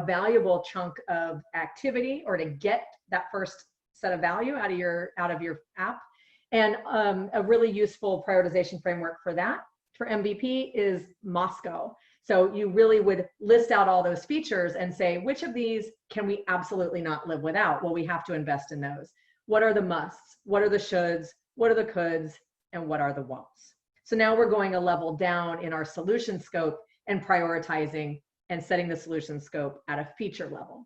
valuable chunk of activity, or to get that first set of value out of your app. And a really useful prioritization framework for that, for MVP, is Moscow. So you really would list out all those features and say, which of these can we absolutely not live without? Well, we have to invest in those. What are the musts? What are the shoulds? What are the coulds? And what are the won'ts? So now we're going a level down in our solution scope and prioritizing and setting the solution scope at a feature level.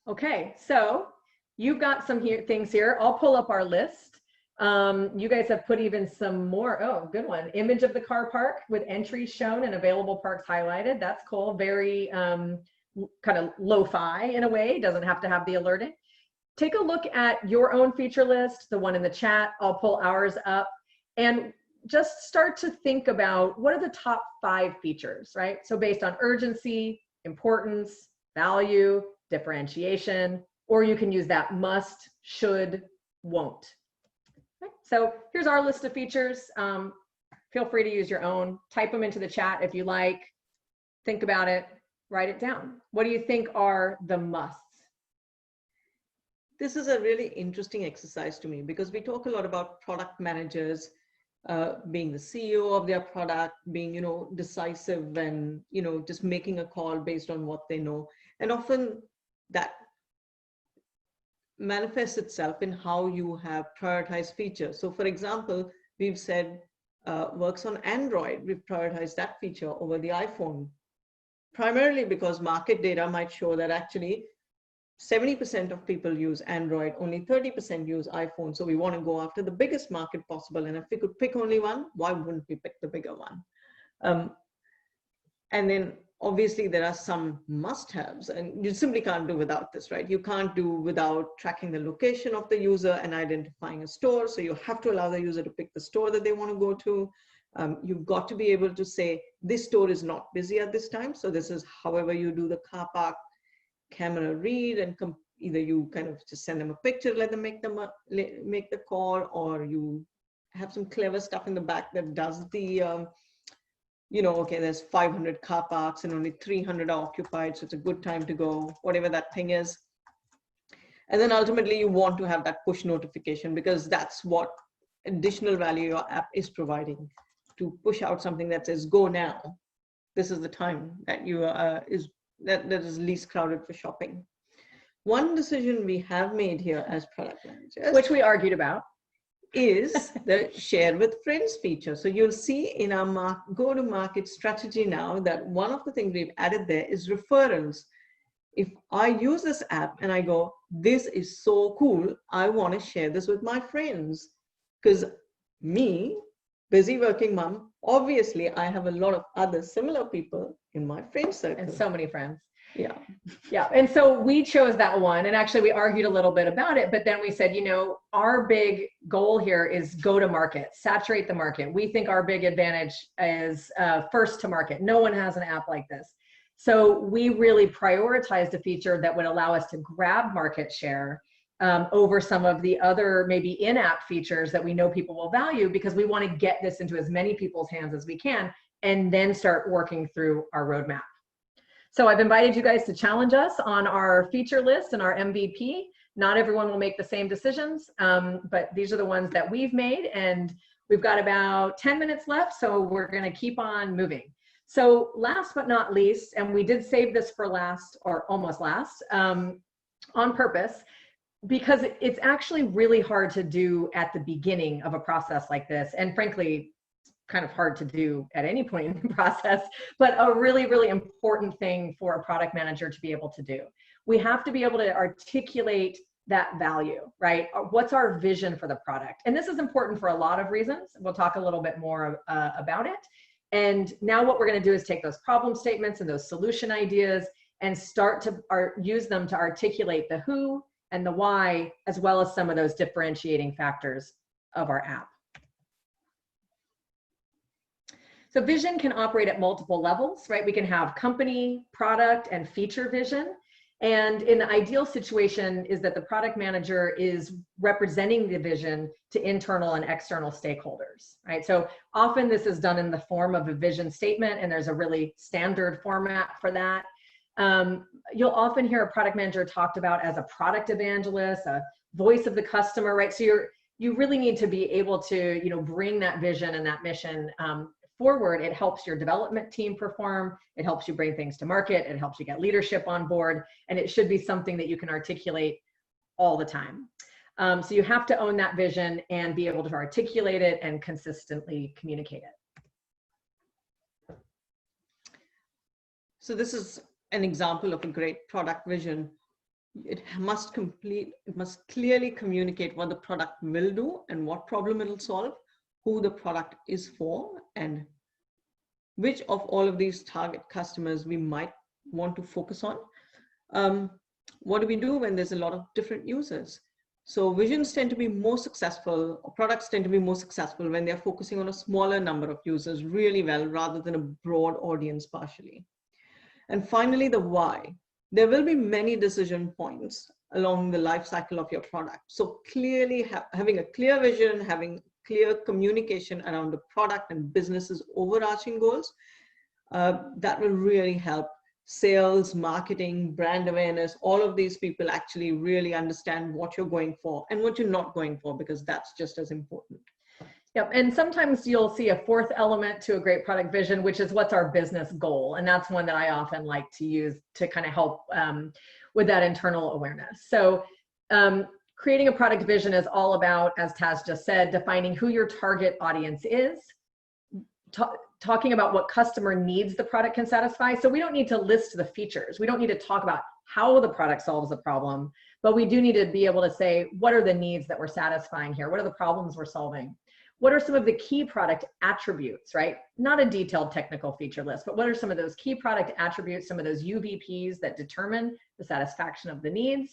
Okay, so you've got some things here. I'll pull up our list. You guys have put even some more. Oh, good one. Image of the car park with entries shown and available parks highlighted. That's cool. Very kind of lo-fi in a way. Doesn't have to have the alerting. Take a look at your own feature list, the one in the chat. I'll pull ours up, and just start to think about what are the top 5 features, right? So based on urgency, importance, value, differentiation, or you can use that must, should, won't. Okay. So here's our list of features. Feel free to use your own. Type them into the chat if you like. Think about it. Write it down. What do you think are the musts? This is a really interesting exercise to me, because we talk a lot about product managers being the CEO of their product, being, decisive and, just making a call based on what they know. And often that manifests itself in how you have prioritized features. So for example, we've said works on Android. We've prioritized that feature over the iPhone, primarily because market data might show that actually 70% of people use Android, only 30% use iPhone. So we want to go after the biggest market possible. And if we could pick only one, why wouldn't we pick the bigger one? And then obviously there are some must-haves, and you simply can't do without this, right? You can't do without tracking the location of the user and identifying a store. So you have to allow the user to pick the store that they want to go to. You've got to be able to say, this store is not busy at this time. So this is however you do the car park camera read, and either you kind of just send them a picture, let them make the call, or you have some clever stuff in the back that does the, okay, there's 500 car parks and only 300 are occupied, so it's a good time to go, whatever that thing is. And then ultimately you want to have that push notification, because that's what additional value your app is providing, to push out something that says, go now. This is the time that you that is least crowded for shopping. One decision we have made here as product managers, which we argued about, is the share with friends feature. So you'll see in our go-to-market strategy now that one of the things we've added there is referrals. If I use this app and I go, this is so cool, I want to share this with my friends. Because me, busy working mom, obviously I have a lot of other similar people in my friend circle. And so many friends. Yeah. Yeah. And so we chose that one, and actually we argued a little bit about it, but then we said, our big goal here is go to market, saturate the market. We think our big advantage is first to market. No one has an app like this. So we really prioritized a feature that would allow us to grab market share over some of the other maybe in-app features that we know people will value, because we want to get this into as many people's hands as we can and then start working through our roadmap. So I've invited you guys to challenge us on our feature list and our MVP. Not everyone will make the same decisions, but these are the ones that we've made, and we've got about 10 minutes left, so we're going to keep on moving. So last but not least, and we did save this for last, or almost last, on purpose, because it's actually really hard to do at the beginning of a process like this, and frankly, kind of hard to do at any point in the process, but a really, really important thing for a product manager to be able to do. We have to be able to articulate that value, right? What's our vision for the product? And this is important for a lot of reasons. We'll talk a little bit more about it. And now what we're going to do is take those problem statements and those solution ideas and start to use them to articulate the who and the why, as well as some of those differentiating factors of our app. So vision can operate at multiple levels, right? We can have company, product, and feature vision. And in the ideal situation is that the product manager is representing the vision to internal and external stakeholders, right? So often this is done in the form of a vision statement, and there's a really standard format for that. You'll often hear a product manager talked about as a product evangelist, a voice of the customer, right? So you really need to be able to, bring that vision and that mission forward. It helps your development team perform. It helps you bring things to market. It helps you get leadership on board. And it should be something that you can articulate all the time. So you have to own that vision and be able to articulate it and consistently communicate it. So this is an example of a great product vision. It must clearly communicate what the product will do and what problem it'll solve, who the product is for, and which of all of these target customers we might want to focus on. What do we do when there's a lot of different users? So visions tend to be more successful, or products tend to be more successful when they're focusing on a smaller number of users really well, rather than a broad audience partially. And finally, the why. There will be many decision points along the life cycle of your product. So clearly having a clear vision, having clear communication around the product and business's overarching goals, that will really help sales, marketing, brand awareness. All of these people actually really understand what you're going for and what you're not going for, because that's just as important. Yep, and sometimes you'll see a fourth element to a great product vision, which is what's our business goal. And that's one that I often like to use to kind of help with that internal awareness. So creating a product vision is all about, as Taz just said, defining who your target audience is, talking about what customer needs the product can satisfy. So we don't need to list the features. We don't need to talk about how the product solves the problem, but we do need to be able to say, what are the needs that we're satisfying here? What are the problems we're solving? what are some of the key product attributes, right? Not a detailed technical feature list, but what are some of those key product attributes, some of those UVPs that determine the satisfaction of the needs?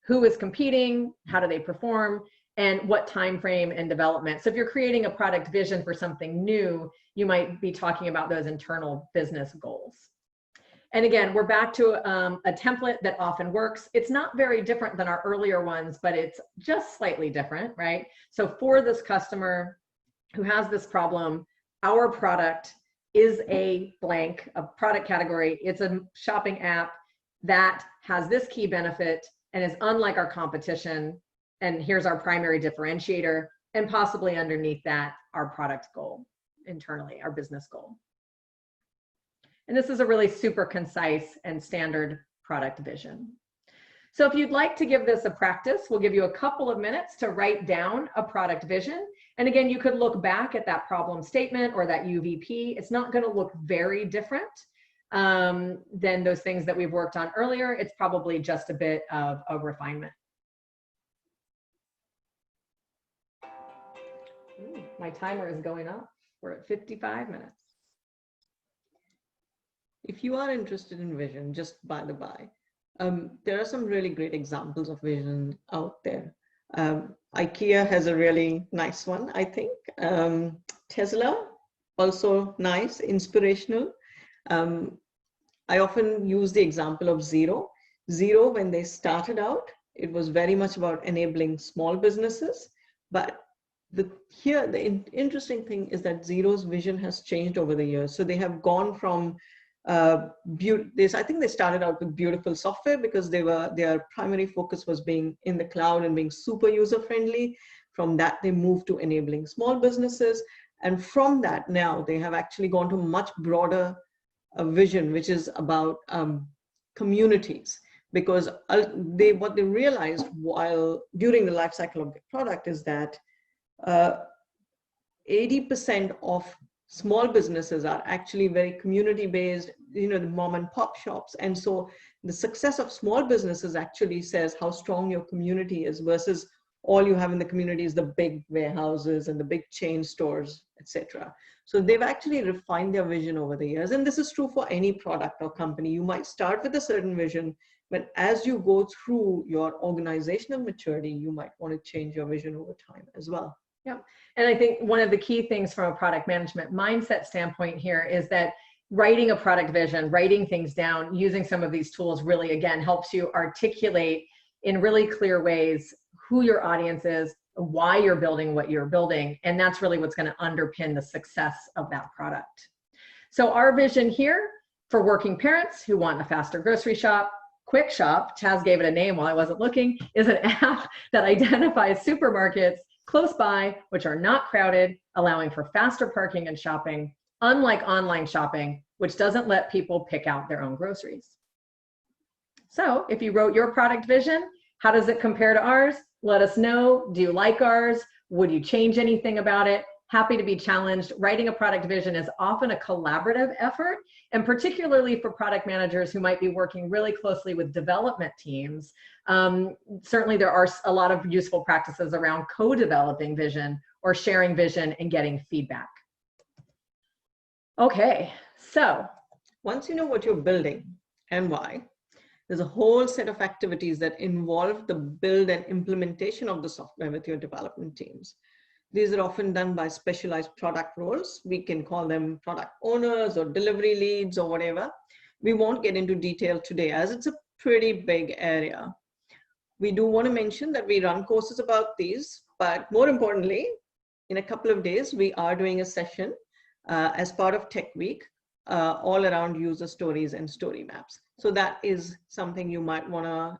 Who is competing? How do they perform? And what time frame and development? So if you're creating a product vision for something new, you might be talking about those internal business goals. And again, we're back to a template that often works. It's not very different than our earlier ones, but it's just slightly different, right? So for this customer who has this problem, our product is a blank, a product category. It's a shopping app that has this key benefit and is unlike our competition. And here's our primary differentiator, and possibly underneath that, our product goal internally, our business goal. And this is a really super concise and standard product vision. So if you'd like to give this a practice, we'll give you a couple of minutes to write down a product vision. And again, you could look back at that problem statement or that UVP. It's not going to look very different than those things that we've worked on earlier. It's probably just a bit of a refinement. Ooh, my timer is going up. We're at 55 minutes. If you are interested in vision, just by the by, there are some really great examples of vision out there. IKEA has a really nice one, I think. Tesla, also nice, inspirational. I often use the example of Xero. Xero, when they started out, it was very much about enabling small businesses. But the interesting thing is that Xero's vision has changed over the years. So they have gone from I think they started out with beautiful software because their primary focus was being in the cloud and being super user friendly. From that, they moved to enabling small businesses. And from that, now they have actually gone to much broader vision, which is about communities. Because what they realized during the life cycle of the product is that 80% of small businesses are actually very community-based, the mom and pop shops. And so the success of small businesses actually says how strong your community is versus all you have in the community is the big warehouses and the big chain stores, etc. So they've actually refined their vision over the years. And this is true for any product or company. You might start with a certain vision, but as you go through your organizational maturity, you might want to change your vision over time as well. Yep. And I think one of the key things from a product management mindset standpoint here is that writing a product vision, writing things down, using some of these tools really, again, helps you articulate in really clear ways who your audience is, why you're building what you're building, and that's really what's going to underpin the success of that product. So our vision here for working parents who want a faster grocery shop, Quick Shop, Chaz gave it a name while I wasn't looking, is an app that identifies supermarkets close by, which are not crowded, allowing for faster parking and shopping, unlike online shopping, which doesn't let people pick out their own groceries. So if you wrote your product vision, how does it compare to ours? Let us know. Do you like ours? Would you change anything about it? Happy to be challenged. Writing a product vision is often a collaborative effort, and particularly for product managers who might be working really closely with development teams. Certainly there are a lot of useful practices around co-developing vision or sharing vision and getting feedback. Okay, so once you know what you're building and why, there's a whole set of activities that involve the build and implementation of the software with your development teams. These are often done by specialized product roles. We can call them product owners or delivery leads or whatever. We won't get into detail today as it's a pretty big area. We do want to mention that we run courses about these, but more importantly, in a couple of days, we are doing a session as part of TechWeek all around user stories and story maps. So that is something you might want to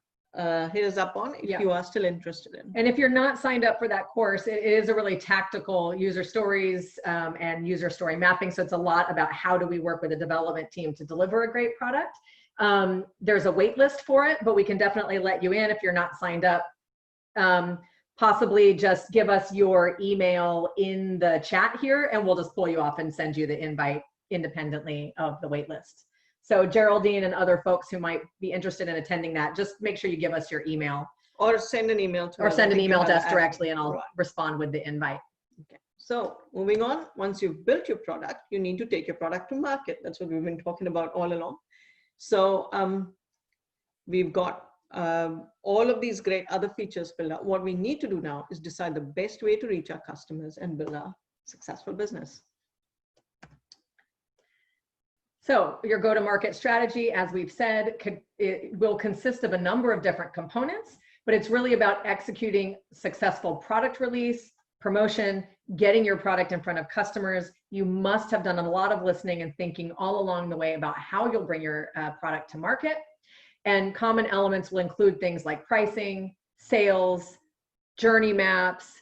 hit us up on if you are still interested in. And if you're not signed up for that course, it is a really tactical user stories and user story mapping. So it's a lot about how do we work with a development team to deliver a great product. There's a wait list for it, but we can definitely let you in if you're not signed up. Possibly just give us your email in the chat here and we'll just pull you off and send you the invite independently of the wait list. So Geraldine and other folks who might be interested in attending that, just make sure you give us your email. Or send an email to us. Or send an email to us directly and I'll respond with the invite. Okay. So moving on, once you've built your product, you need to take your product to market. That's what we've been talking about all along. So we've got all of these great other features built out. What we need to do now is decide the best way to reach our customers and build a successful business. So your go-to-market strategy, as we've said, it will consist of a number of different components, but it's really about executing successful product release, promotion, getting your product in front of customers. You must have done a lot of listening and thinking all along the way about how you'll bring your product to market. And common elements will include things like pricing, sales, journey maps,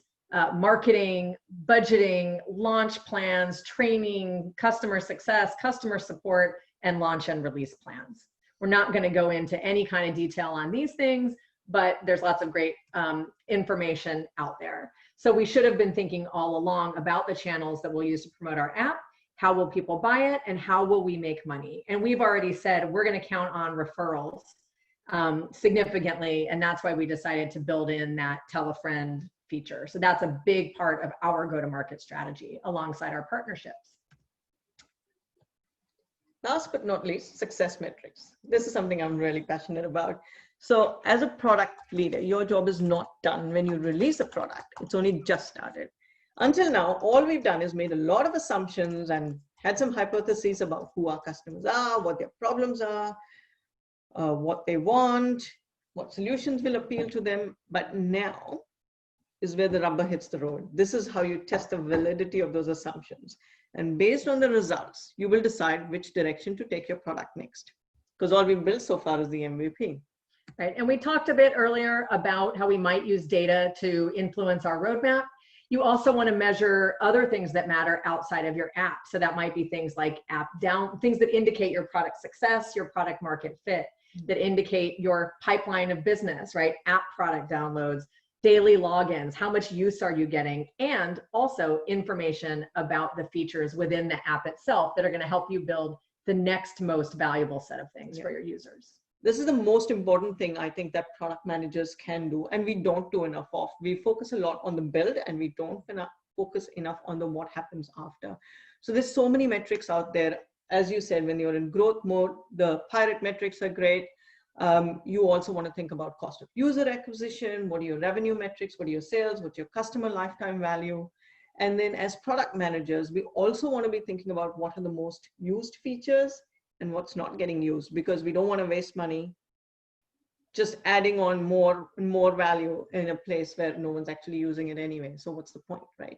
marketing, budgeting, launch plans, training, customer success, customer support, and launch and release plans. We're not going to go into any kind of detail on these things, but there's lots of great information out there. So we should have been thinking all along about the channels that we'll use to promote our app. How will people buy it, and how will we make money? And we've already said we're going to count on referrals significantly, and that's why we decided to build in that tell a friend feature. So that's a big part of our go-to-market strategy alongside our partnerships. Last but not least, success metrics. This is something I'm really passionate about. So as a product leader, your job is not done when you release a product. It's only just started. Until now, all we've done is made a lot of assumptions and had some hypotheses about who our customers are, what their problems are, what they want, what solutions will appeal to them. But now is where the rubber hits the road. This is how you test the validity of those assumptions. And based on the results, you will decide which direction to take your product next. Because all we've built so far is the MVP. Right, and we talked a bit earlier about how we might use data to influence our roadmap. You also want to measure other things that matter outside of your app. So that might be things like things that indicate your product success, your product market fit, that indicate your pipeline of business, right? App product downloads, daily logins, how much use are you getting, and also information about the features within the app itself that are going to help you build the next most valuable set of things for your users. This is the most important thing I think that product managers can do, and we don't do enough of. We focus a lot on the build, and we don't focus enough on the what happens after. So there's so many metrics out there. As you said, when you're in growth mode, the pirate metrics are great. You also want to think about cost of user acquisition. What are your revenue metrics? What are your sales? What's your customer lifetime value? And then as product managers, we also want to be thinking about what are the most used features and what's not getting used, because we don't want to waste money just adding on more and more value in a place where no one's actually using it anyway. So what's the point, right?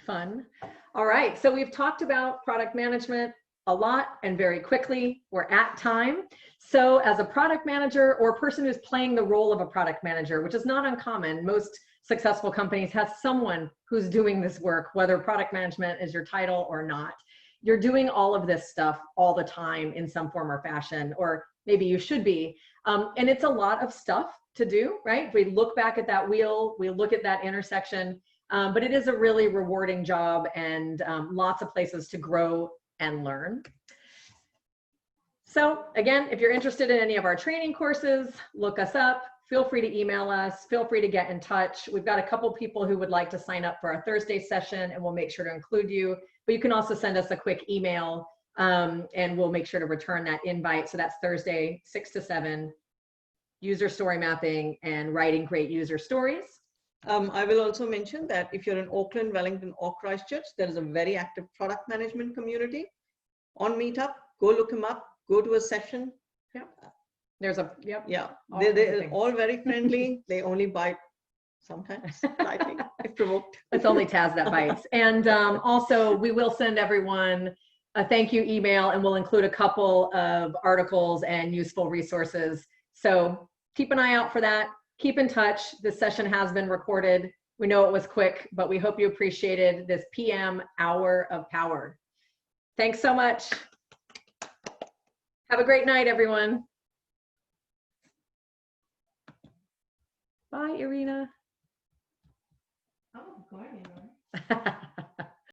Fun. All right, so we've talked about product management a lot and very quickly. We're at time. So as a product manager or a person who's playing the role of a product manager, which is not uncommon, most successful companies have someone who's doing this work, whether product management is your title or not. You're doing all of this stuff all the time in some form or fashion, or maybe you should be. And it's a lot of stuff to do, right? If we look back at that wheel, we look at that intersection, but it is a really rewarding job and lots of places to grow and learn. So again, if you're interested in any of our training courses, look us up. Feel free to email us. Feel free to get in touch. We've got a couple people who would like to sign up for our Thursday session, and we'll make sure to include you. But you can also send us a quick email, and we'll make sure to return that invite. So that's Thursday, 6 to 7, user story mapping and writing great user stories. I will also mention that if you're in Auckland, Wellington, or Christchurch, there is a very active product management community on Meetup. Go look them up. Go to a session. Yeah. There's a, yep. Yeah, they're all very friendly. They only bite sometimes, I think, if provoked. It's only Taz that bites. And also, we will send everyone a thank you email, and we'll include a couple of articles and useful resources. So keep an eye out for that. Keep in touch. This session has been recorded. We know it was quick, but we hope you appreciated this PM hour of power. Thanks so much. Have a great night, everyone. Bye, Irina. Oh, going anywhere.